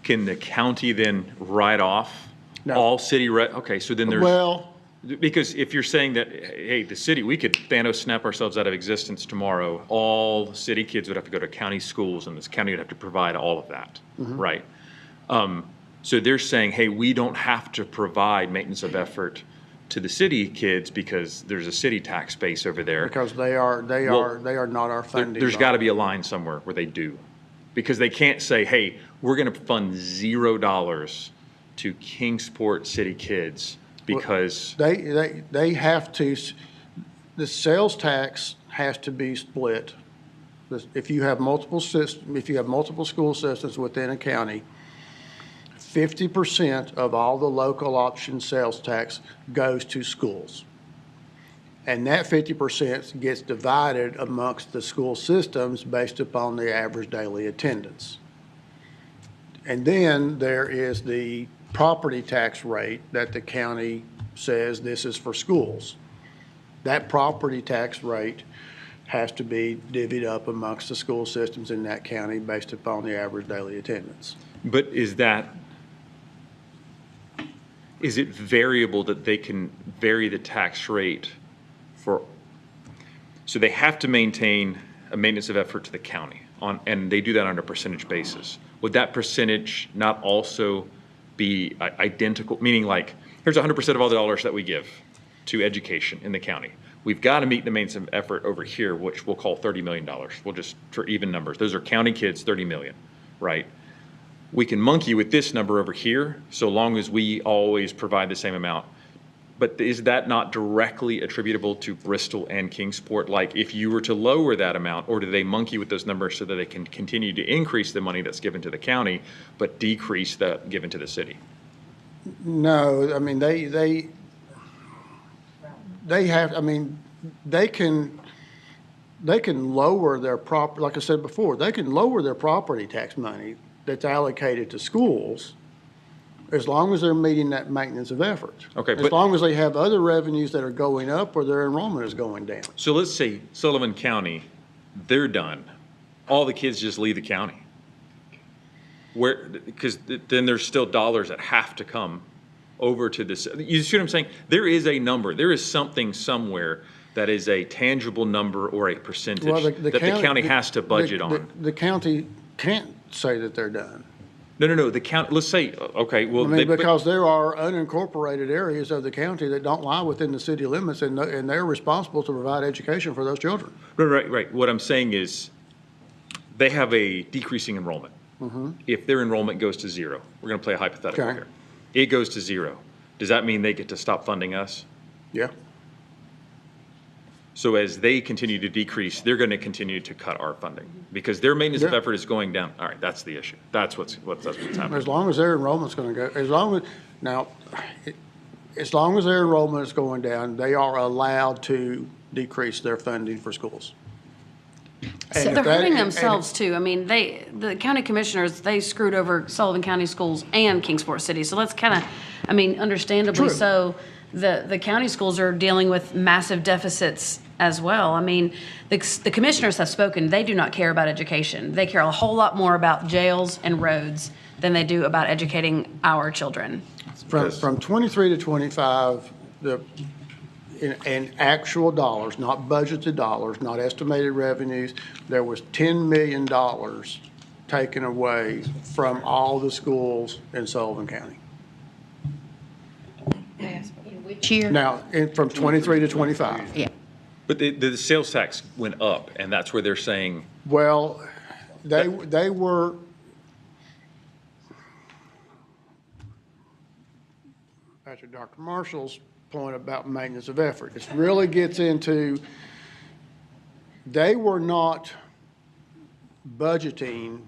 Can the county then write off No. all city, okay, so then there's, Well, because if you're saying that, hey, the city, we could Thanos snap ourselves out of existence tomorrow, all city kids would have to go to county schools and this county would have to provide all of that, right? So they're saying, hey, we don't have to provide maintenance of effort to the city kids because there's a city tax base over there. because they are not our funding. There's got to be a line somewhere where they do. Because they can't say, hey, we're going to fund $0 to Kingsport city kids because. They have to, the sales tax has to be split. If you have multiple school systems within a county, 50% of all the local option sales tax goes to schools. And that 50% gets divided amongst the school systems based upon the average daily attendance. And then there is the property tax rate that the county says this is for schools. That property tax rate has to be divvied up amongst the school systems in that county based upon the average daily attendance. But is it variable that they can vary the tax rate for, so they have to maintain a maintenance of effort to the county and they do that on a percentage basis. Would that percentage not also be identical, meaning like, here's 100% of all the dollars that we give to education in the county. We've got to meet the maintenance of effort over here, which we'll call $30 million. We'll just, for even numbers, those are county kids, 30 million, right? We can monkey with this number over here, so long as we always provide the same amount. But is that not directly attributable to Bristol and Kingsport? Like if you were to lower that amount, or do they monkey with those numbers so that they can continue to increase the money that's given to the county, but decrease the given to the city? No, I mean, they have, I mean, they can lower their like I said before, they can lower their property tax money that's allocated to schools as long as they're meeting that maintenance of effort. Okay, as long as they have other revenues that are going up or their enrollment is going down. So let's say Sullivan County, they're done. All the kids just leave the county. Because then there's still dollars that have to come over to this. You see what I'm saying? There is a number. There is something somewhere that is a tangible number or a percentage that the county has to budget on. The county can't say that they're done. No, the county, let's say, okay, well. I mean, because there are unincorporated areas of the county that don't lie within the city limits, and they're responsible to provide education for those children. Right. What I'm saying is, they have a decreasing enrollment. If their enrollment goes to zero, we're going to play a hypothetical Okay. here. It goes to zero. Does that mean they get to stop funding us? Yeah. So as they continue to decrease, they're going to continue to cut our funding because their maintenance of Yeah. effort is going down. All right, that's the issue. That's what's happening. As long as their enrollment's going to go, as long as their enrollment is going down, they are allowed to decrease their funding for schools. So they're hurting themselves too. I mean, the county commissioners, they screwed over Sullivan County Schools and Kingsport City. So that's kind of, I mean, understandably True. so. The county schools are dealing with massive deficits as well. I mean, the commissioners have spoken. They do not care about education. They care a whole lot more about jails and roads than they do about educating our children. From 23 to 25, in actual dollars, not budgeted dollars, not estimated revenues, there was $10 million taken away from all the schools in Sullivan County. Which year? Now, from 23 to 25. Yeah. But the sales tax went up, and that's where they're saying, Well, they were, back to Dr. Marshall's point about maintenance of effort. It really gets into, they were not budgeting,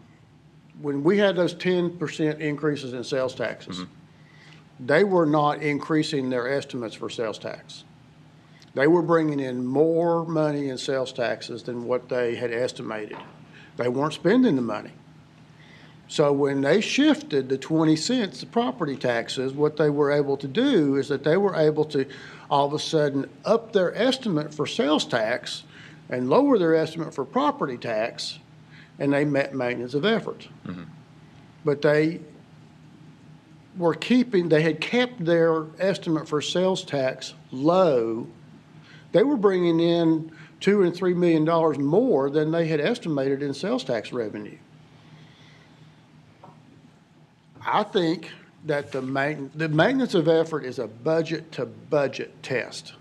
when we had those 10% increases in sales taxes, they were not increasing their estimates for sales tax. They were bringing in more money in sales taxes than what they had estimated. They weren't spending the money. So when they shifted the 20 cents to property taxes, what they were able to do is that they were able to all of a sudden up their estimate for sales tax and lower their estimate for property tax, and they met maintenance of effort. But they had kept their estimate for sales tax low. They were bringing in $2 and $3 million more than they had estimated in sales tax revenue. I think that the maintenance of effort is a budget-to-budget test.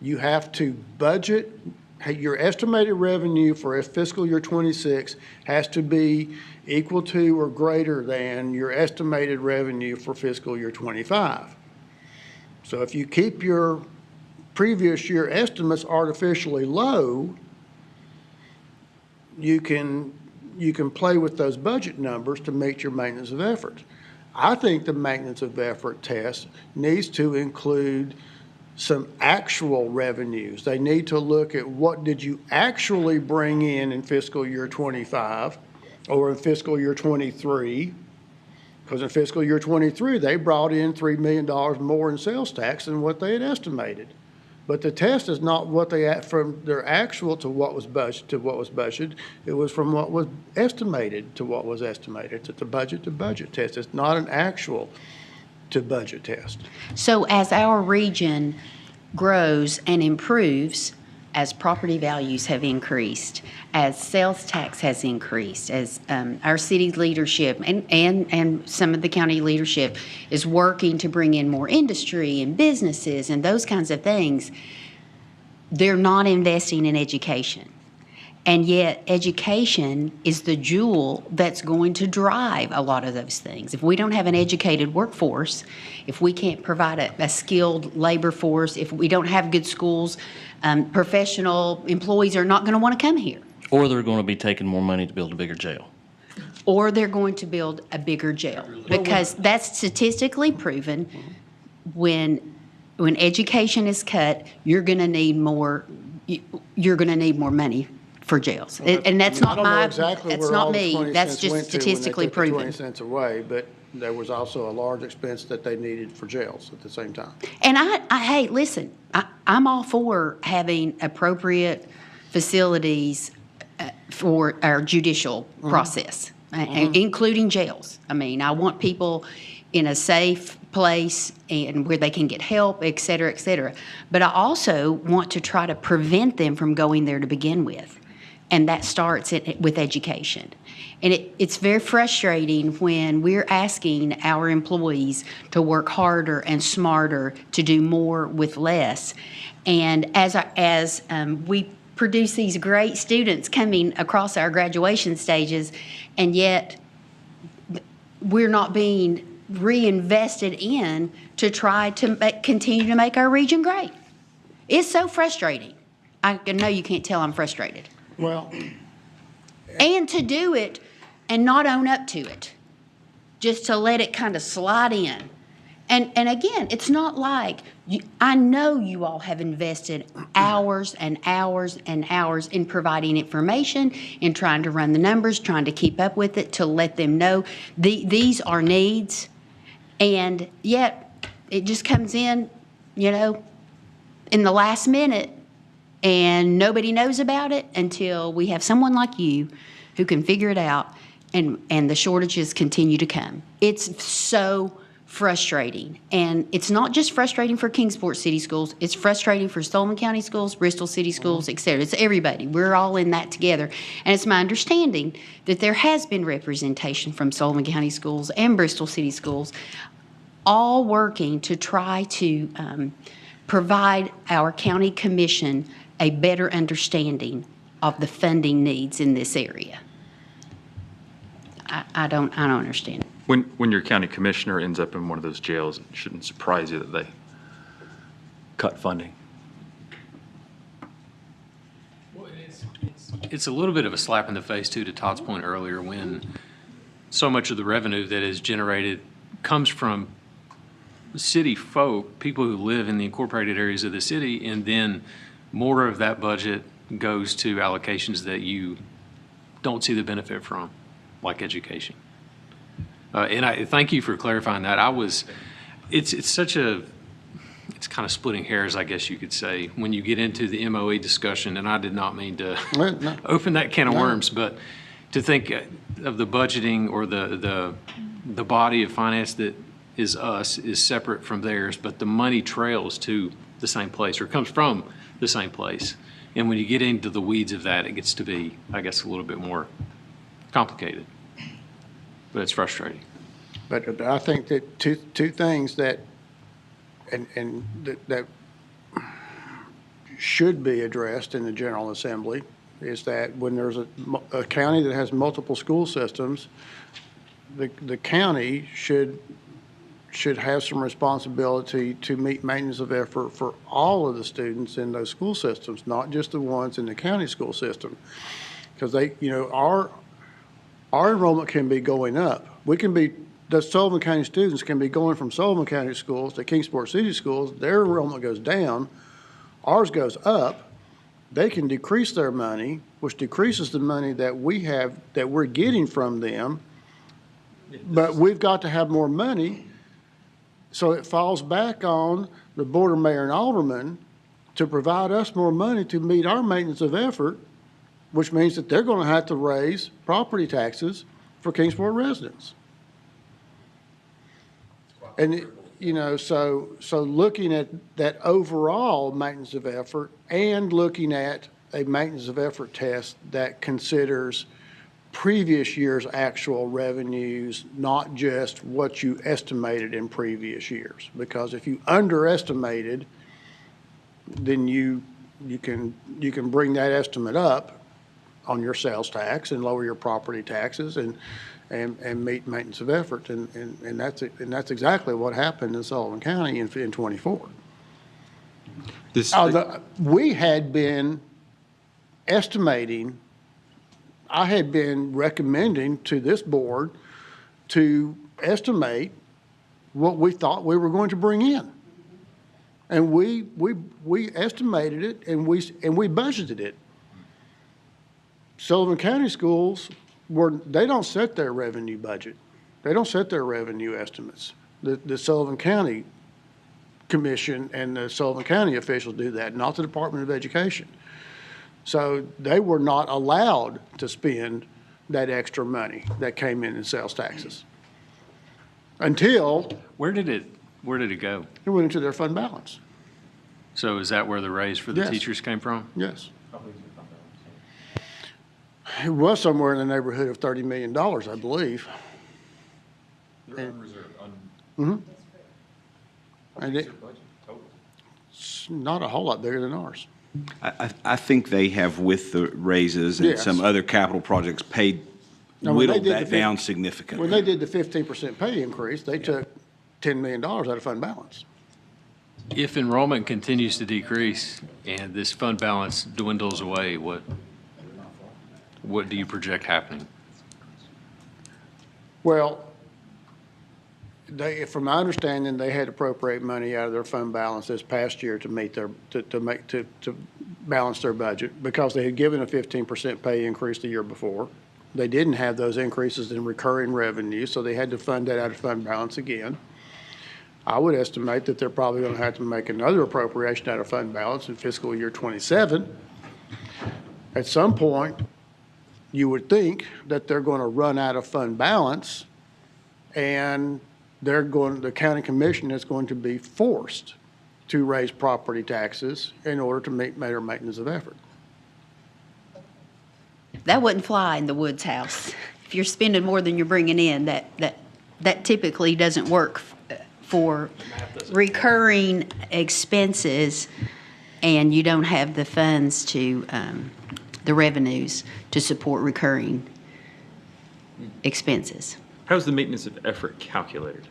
You have to budget. Your estimated revenue for fiscal year 26 has to be equal to or greater than your estimated revenue for fiscal year 25. So if you keep your previous year estimates artificially low, you can play with those budget numbers to meet your maintenance of effort. I think the maintenance of effort test needs to include some actual revenues. They need to look at what did you actually bring in fiscal year 25 or in fiscal year 23, because in fiscal year 23, they brought in $3 million more in sales tax than what they had estimated. But the test is not what they from their actual to what was budgeted. It was from what was estimated to what was estimated. It's a budget-to-budget test. It's not an actual to budget test. So as our region grows and improves, as property values have increased, as sales tax has increased, as our city leadership and some of the county leadership is working to bring in more industry and businesses and those kinds of things, they're not investing in education. And yet education is the jewel that's going to drive a lot of those things. If we don't have an educated workforce, if we can't provide a skilled labor force, if we don't have good schools, professional employees are not going to want to come here. Or they're going to be taking more money to build a bigger jail. Or they're going to build a bigger jail. Because that's statistically proven. When education is cut, you're going to need more money for jails. And that's not that's not me. That's just statistically proven. 20 cents away, but there was also a large expense that they needed for jails at the same time. And hey, listen, I'm all for having appropriate facilities for our judicial process, including jails. I mean, I want people in a safe place and where they can get help, et cetera, et cetera. But I also want to try to prevent them from going there to begin with. And that starts with education. And it's very frustrating when we're asking our employees to work harder and smarter, to do more with less. And as we produce these great students coming across our graduation stages, and yet we're not being reinvested in to try to continue to make our region great. It's so frustrating. I know you can't tell I'm frustrated. Well, And to do it and not own up to it, just to let it kind of slide in. And again, it's not like, I know you all have invested hours and hours and hours in providing information, in trying to run the numbers, trying to keep up with it, to let them know these are needs. And yet, it just comes in, in the last minute, and nobody knows about it until we have someone like you who can figure it out, and the shortages continue to come. It's so frustrating. And it's not just frustrating for Kingsport City Schools, it's frustrating for Sullivan County Schools, Bristol City Schools, et cetera. It's everybody. We're all in that together. And it's my understanding that there has been representation from Sullivan County Schools and Bristol City Schools, all working to try to provide our county commission a better understanding of the funding needs in this area. I don't understand it. When your county commissioner ends up in one of those jails, it shouldn't surprise you that they cut funding. Well, it's a little bit of a slap in the face, too, to Todd's point earlier, when so much of the revenue that is generated comes from city folk, people who live in the incorporated areas of the city, and then more of that budget goes to allocations that you don't see the benefit from, like education. And I thank you for clarifying that. It's kind of splitting hairs, I guess you could say, when you get into the MOE discussion, and I did not mean to open that can of worms, but to think of the budgeting or the body of finance that is us is separate from theirs, but the money trails to the same place or comes from the same place. And when you get into the weeds of that, it gets to be, I guess, a little bit more complicated. But it's frustrating. but I think that two things that that should be addressed in the General Assembly is that when there's a county that has multiple school systems, the county should have some responsibility to meet maintenance of effort for all of the students in those school systems, not just the ones in the county school system. Because our enrollment can be going up. The Sullivan County students can be going from Sullivan County schools to Kingsport City schools. Their enrollment goes down. Ours goes up. They can decrease their money, which decreases the money that we're getting from them. But we've got to have more money. So it falls back on the board of mayor and aldermen to provide us more money to meet our maintenance of effort, which means that they're going to have to raise property taxes for Kingsport residents. And, so looking at that overall maintenance of effort and looking at a maintenance of effort test that considers previous year's actual revenues, not just what you estimated in previous years. Because if you underestimated, then you can bring that estimate up on your sales tax and lower your property taxes and meet maintenance of effort. And that's exactly what happened in Sullivan County in 24. We had been estimating, I had been recommending to this board to estimate what we thought we were going to bring in. And we estimated it and we budgeted it. Sullivan County schools they don't set their revenue budget. They don't set their revenue estimates. The Sullivan County Commission and the Sullivan County officials do that, not the Department of Education. So they were not allowed to spend that extra money that came in sales taxes until. Where did it go? It went into their fund balance. So is that where the raise for the Yes. teachers came from? Yes. It was somewhere in the neighborhood of $30 million, I believe. They're unreserved. Mm-hmm. What's their budget total? It's not a whole lot bigger than ours. I think they have, with the raises and Yes. some other capital projects, whittled that down significantly. When they did the 15% pay increase, they took $10 million out of fund balance. If enrollment continues to decrease and this fund balance dwindles away, what do you project happening? Well, from my understanding, they had to appropriate money out of their fund balance this past year to meet their, to balance their budget because they had given a 15% pay increase the year before. They didn't have those increases in recurring revenue, so they had to fund that out of fund balance again. I would estimate that they're probably going to have to make another appropriation out of fund balance in fiscal year 27. At some point, you would think that they're going to run out of fund balance and the county commission is going to be forced to raise property taxes in order to meet their maintenance of effort. That wouldn't fly in the Woods house. If you're spending more than you're bringing in, that typically doesn't work for recurring expenses, and you don't have the funds to, the revenues to support recurring expenses. How's the maintenance of effort calculated?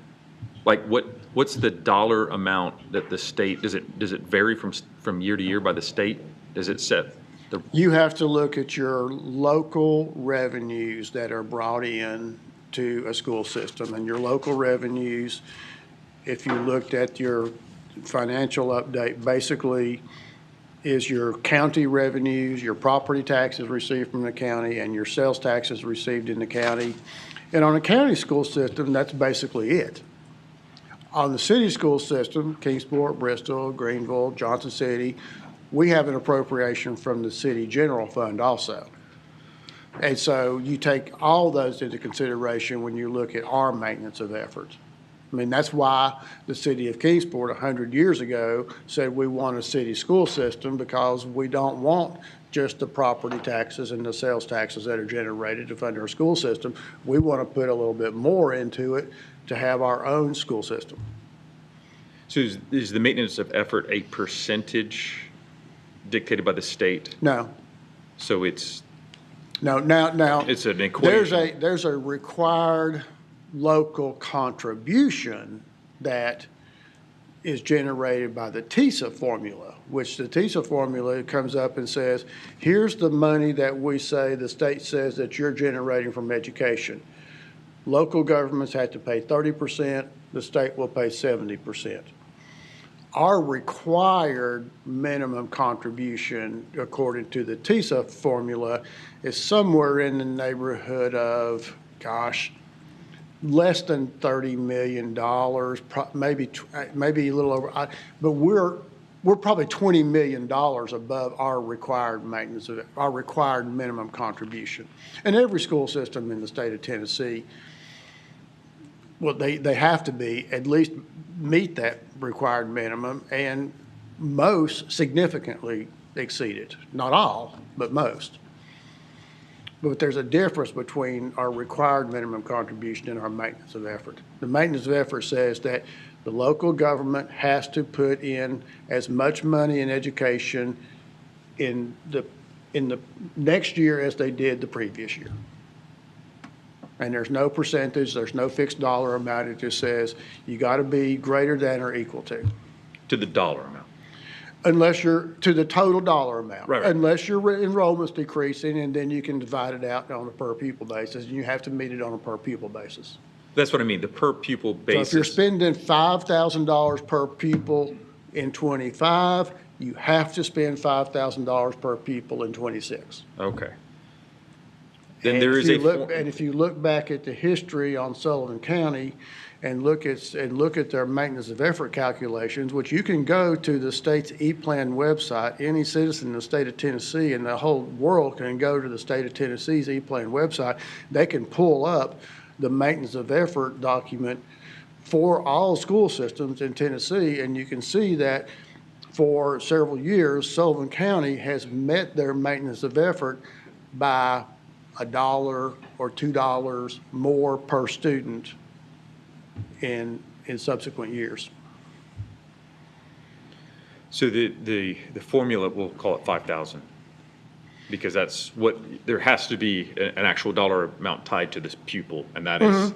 Like what's the dollar amount that the state, does it vary from year to year by the state? Does it set the? You have to look at your local revenues that are brought in to a school system, and your local revenues, if you looked at your financial update, basically is your county revenues, your property taxes received from the county, and your sales taxes received in the county. And on a county school system, that's basically it. On the city school system, Kingsport, Bristol, Greenville, Johnson City, we have an appropriation from the city general fund also. And so you take all those into consideration when you look at our maintenance of efforts. I mean, that's why the city of Kingsport 100 years ago said we want a city school system, because we don't want just the property taxes and the sales taxes that are generated to fund our school system. We want to put a little bit more into it to have our own school system. So is the maintenance of effort a percentage dictated by the state? No. So it's No, now it's an equation. There's a required local contribution that is generated by the TISA formula, which the TISA formula comes up and says, here's the money that we say the state says that you're generating from education. Local governments have to pay 30%, the state will pay 70%. Our required minimum contribution, according to the TISA formula, is somewhere in the neighborhood of, gosh, less than $30 million, maybe a little over, but we're probably $20 million above our required maintenance, our required minimum contribution. And every school system in the state of Tennessee, well, they have to be, at least meet that required minimum, and most significantly exceed it. Not all, but most. But there's a difference between our required minimum contribution and our maintenance of effort. The maintenance of effort says that the local government has to put in as much money in education in the next year as they did the previous year. And there's no percentage, there's no fixed dollar amount. It just says you got to be greater than or equal to. To the dollar amount. Unless you're, to the total dollar amount. Right. Unless your enrollment's decreasing, and then you can divide it out on a per pupil basis, and you have to meet it on a per pupil basis. That's what I mean, the per pupil basis. So if you're spending $5,000 per pupil in 25, you have to spend $5,000 per pupil in 26. Okay. Then And there if is you look, and if you look back at the history on Sullivan County and look at their maintenance of effort calculations, which you can go to the state's E-Plan website. Any citizen in the state of Tennessee and the whole world can go to the state of Tennessee's E-Plan website. They can pull up the maintenance of effort document for all school systems in Tennessee, and you can see that for several years, Sullivan County has met their maintenance of effort by $1 or $2 more per student in subsequent years. So the formula, we'll call it 5,000, because that's what, there has to be an actual dollar amount tied to this pupil, and that is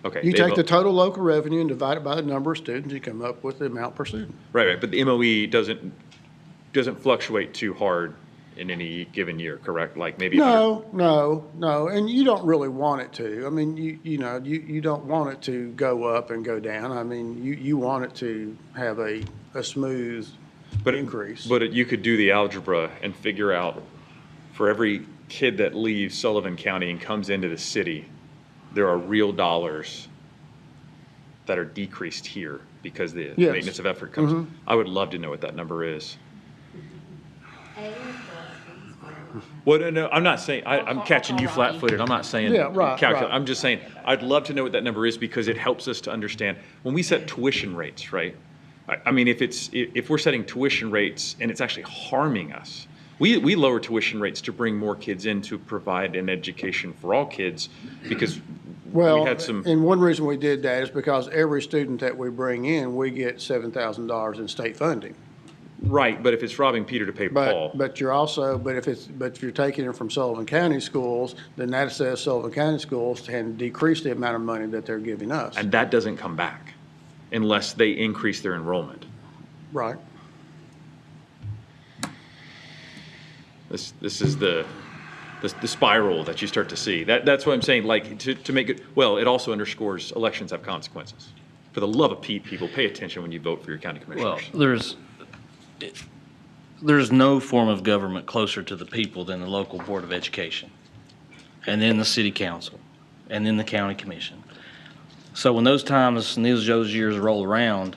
Okay. You they take have the a- total local revenue and divide it by the number of students, you come up with the amount per student. Right, but the MOE doesn't fluctuate too hard in any given year, correct? Like maybe. No, and you don't really want it to. I mean, you don't want it to go up and go down. I mean, you want it to have a smooth increase. But you could do the algebra and figure out for every kid that leaves Sullivan County and comes into the city, there are real dollars that are decreased here because the Yes. maintenance of effort comes. I would love to know what that number is. Well, no, I'm not saying, I'm catching you flat-footed. I'm not saying Yeah, right, calculate. right. I'm just saying, I'd love to know what that number is because it helps us to understand. When we set tuition rates, right? I mean, if we're setting tuition rates and it's actually harming us, we lower tuition rates to bring more kids in to provide an education for all kids because we had some. And one reason we did that is because every student that we bring in, we get $7,000 in state funding. Right, but if it's robbing Peter to pay Paul. But if you're taking it from Sullivan County schools, then that says Sullivan County schools can decrease the amount of money that they're giving us. And that doesn't come back unless they increase their enrollment. Right. This is the spiral that you start to see. That's what I'm saying, like, to make it, well, it also underscores elections have consequences. For the love of Pete, people, pay attention when you vote for your county Well, commissioners. there's no form of government closer to the people than the local Board of Education, and then the city council, and then the county commission. So when those times and those years roll around,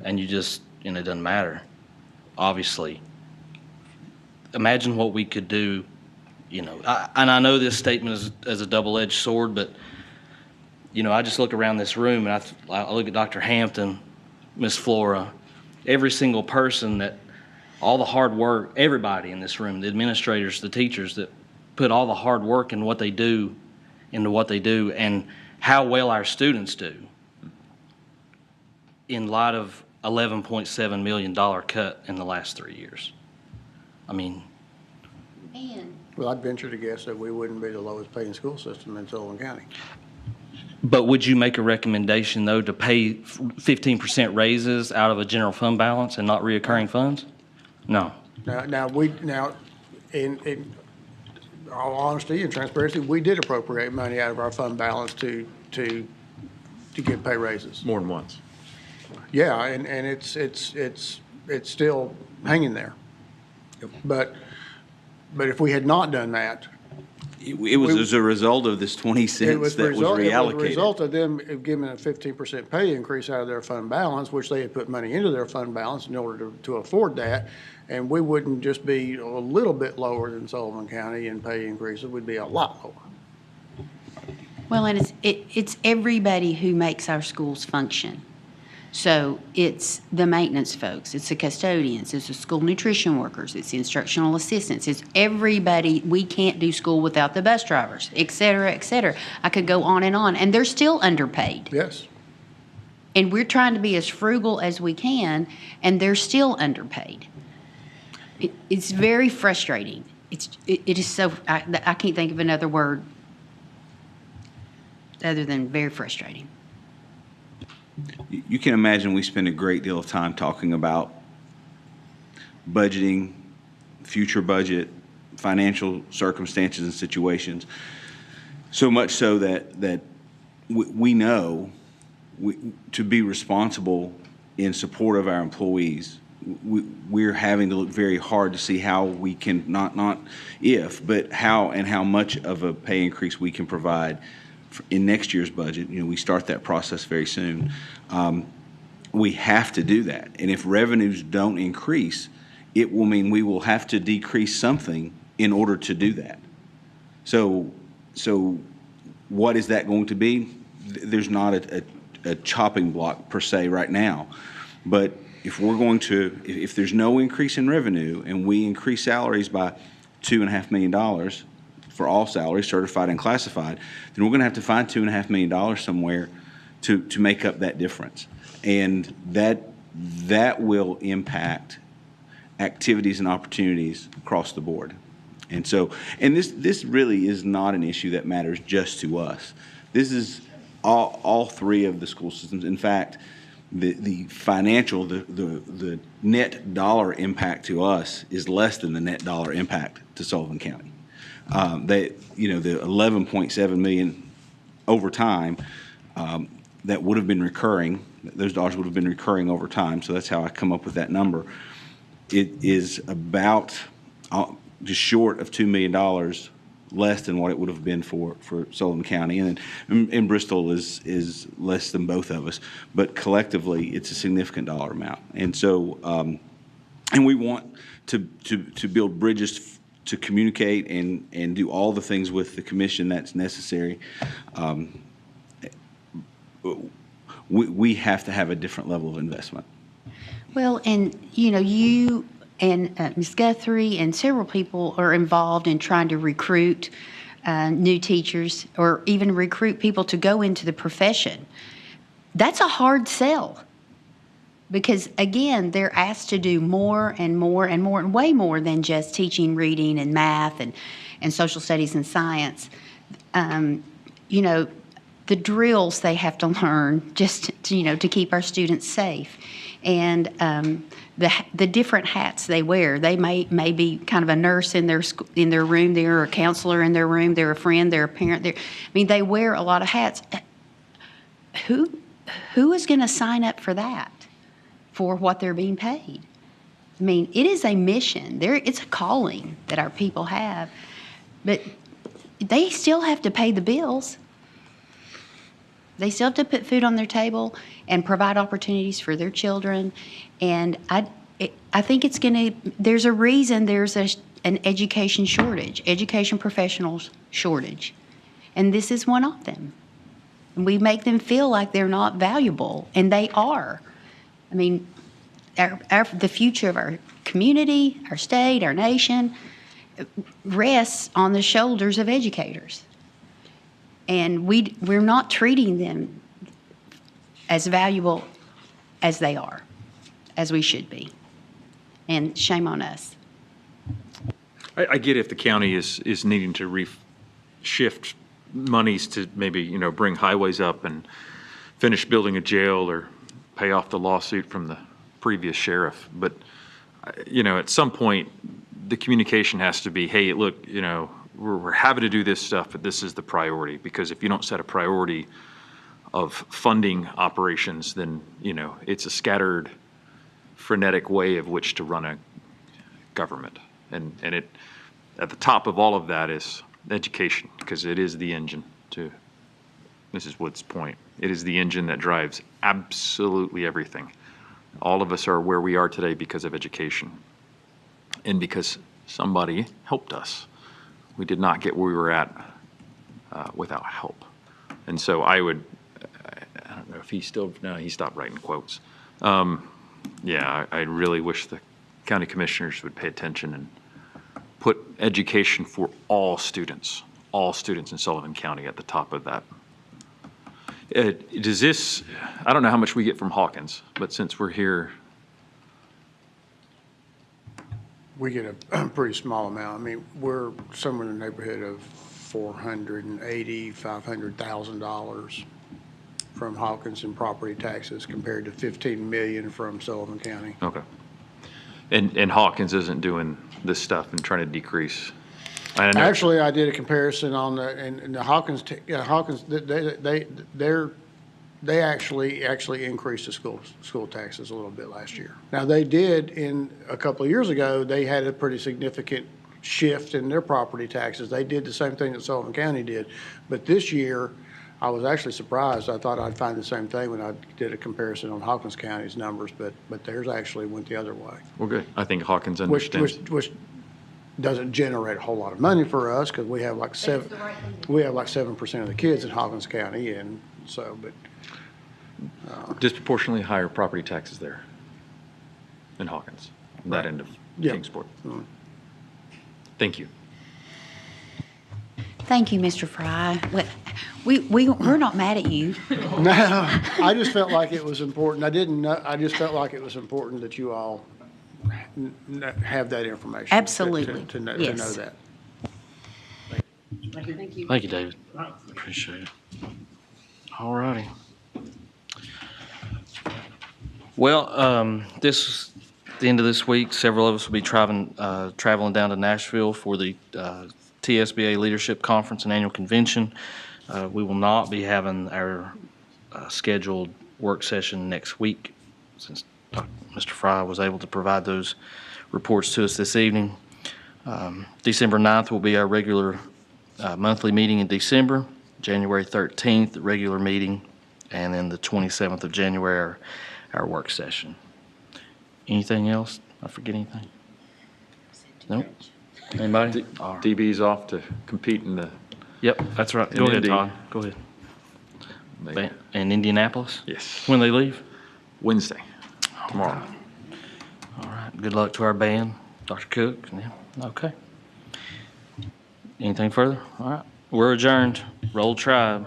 and it doesn't matter, obviously, imagine what we could do, and I know this statement is a double-edged sword, but, I just look around this room, and I look at Dr. Hampton, Miss Flora, every single person all the hard work, everybody in this room, the administrators, the teachers that put all the hard work into what they do, and how well our students do in light of $11.7 million cut in the last 3 years. I mean. Well, I'd venture to guess that we wouldn't be the lowest paying school system in Sullivan County. But would you make a recommendation, though, to pay 15% raises out of a general fund balance and not reoccurring funds? No. Now, in all honesty and transparency, we did appropriate money out of our fund balance to give pay raises. More than once. Yeah, and it's still hanging there. But if we had not done that, It was as a result of this 20 cents that was It was a reallocated. result of them giving a 15% pay increase out of their fund balance, which they had put money into their fund balance in order to afford that. And we wouldn't just be a little bit lower than Sullivan County in pay increases, we'd be a lot lower. Well, and it's everybody who makes our schools function. So it's the maintenance folks, it's the custodians, it's the school nutrition workers, it's the instructional assistants, it's everybody. We can't do school without the bus drivers, et cetera, et cetera. I could go on, and they're still underpaid. Yes. And we're trying to be as frugal as we can, and they're still underpaid. It's very frustrating. It is so, I can't think of another word other than very frustrating. You can imagine we spend a great deal of time talking about budgeting, future budget, financial circumstances and situations. So much so that we know to be responsible in support of our employees, we're having to look very hard to see how we can, not if, but how and how much of a pay increase we can provide in next year's budget. We start that process very soon. We have to do that. And if revenues don't increase, it will mean we will have to decrease something in order to do that. So what is that going to be? There's not a chopping block per se right now. But if if there's no increase in revenue and we increase salaries by $2.5 million for all salaries, certified and classified, then we're going to have to find $2.5 million somewhere to make up that difference. And that will impact activities and opportunities across the board. And so, this really is not an issue that matters just to us. This is all three of the school systems. In fact, the financial, the net dollar impact to us is less than the net dollar impact to Sullivan County. The 11.7 million over time, that would have been recurring, those dollars would have been recurring over time, so that's how I come up with that number. It is about just short of $2 million less than what it would have been for Sullivan County, and Bristol is less than both of us, but collectively it's a significant dollar amount. And so, and we want to build bridges to communicate and do all the things with the commission that's necessary. We have to have a different level of investment. Well, and you and Ms. Guthrie and several people are involved in trying to recruit new teachers or even recruit people to go into the profession. That's a hard sell because, again, they're asked to do more and more and more and way more than just teaching reading and math and social studies and science. The drills they have to learn just to keep our students safe, and the different hats they wear. They may be kind of a nurse in their room. They're a counselor in their room. They're a friend. They're a parent. They wear a lot of hats. Who is going to sign up for that? For what they're being paid? It is a mission. It's a calling that our people have, but they still have to pay the bills. They still have to put food on their table and provide opportunities for their children. And I think there's a reason there's an education shortage, education professionals shortage. And this is one of them. And we make them feel like they're not valuable, and they are. The future of our community, our state, our nation rests on the shoulders of educators. And we're not treating them as valuable as they are, as we should be. And shame on us. I get if the county is needing to shift monies to maybe, bring highways up and finish building a jail or pay off the lawsuit from the previous sheriff. But, at some point, the communication has to be, hey, look, we're having to do this stuff, but this is the priority. Because if you don't set a priority of funding operations, then, it's a scattered, frenetic way of which to run a government. And it, at the top of all of that is education, because it is the engine, to Mrs. Wood's point. It is the engine that drives absolutely everything. All of us are where we are today because of education and because somebody helped us. We did not get where we were at without help. And so I don't know if he stopped writing quotes. I really wish the county commissioners would pay attention and put education for all students in Sullivan County at the top of that. I don't know how much we get from Hawkins, but since we're here. We get a pretty small amount. We're somewhere in the neighborhood of $500,000 from Hawkins in property taxes compared to $15 million from Sullivan County. Okay. And Hawkins isn't doing this stuff and trying to decrease. I know. Actually, I did a comparison on the Hawkins. They actually increased the school taxes a little bit last year. Now they did a couple of years ago. They had a pretty significant shift in their property taxes. They did the same thing that Sullivan County did, but this year I was actually surprised. I thought I'd find the same thing when I did a comparison on Hawkins County's numbers, but theirs actually went the other way. Well, good. I think Hawkins understands. Which doesn't generate a whole lot of money for us because we have like 7% of the kids in Hawkins County, and so disproportionately higher property taxes there in Hawkins, that end of Kingsport. Mm-hmm. Thank you. Thank you, Mr. Fry. We're not mad at you. No, I just felt like it was important. I just felt like it was important that you all have that information. Absolutely. To know Yes. that. Thank you, David. Appreciate it. All righty. Well, the end of this week, several of us will be traveling down to Nashville for the TSBA Leadership Conference and Annual Convention. We will not be having our scheduled work session next week, since Mr. Fry was able to provide those reports to us this evening. December 9th will be our regular monthly meeting in December. January 13th, the regular meeting, and then the 27th of January, our work session. Anything else? I forget anything? Nope. Anybody? All right. DB's off to compete in the. Yep, that's right. Go ahead, Indy. Todd. Go ahead. In Indianapolis? Yes. When they leave? Wednesday, tomorrow. All right. Good luck to our band, Dr. Cook. Okay. Anything further? All right. We're adjourned. Roll Tribe.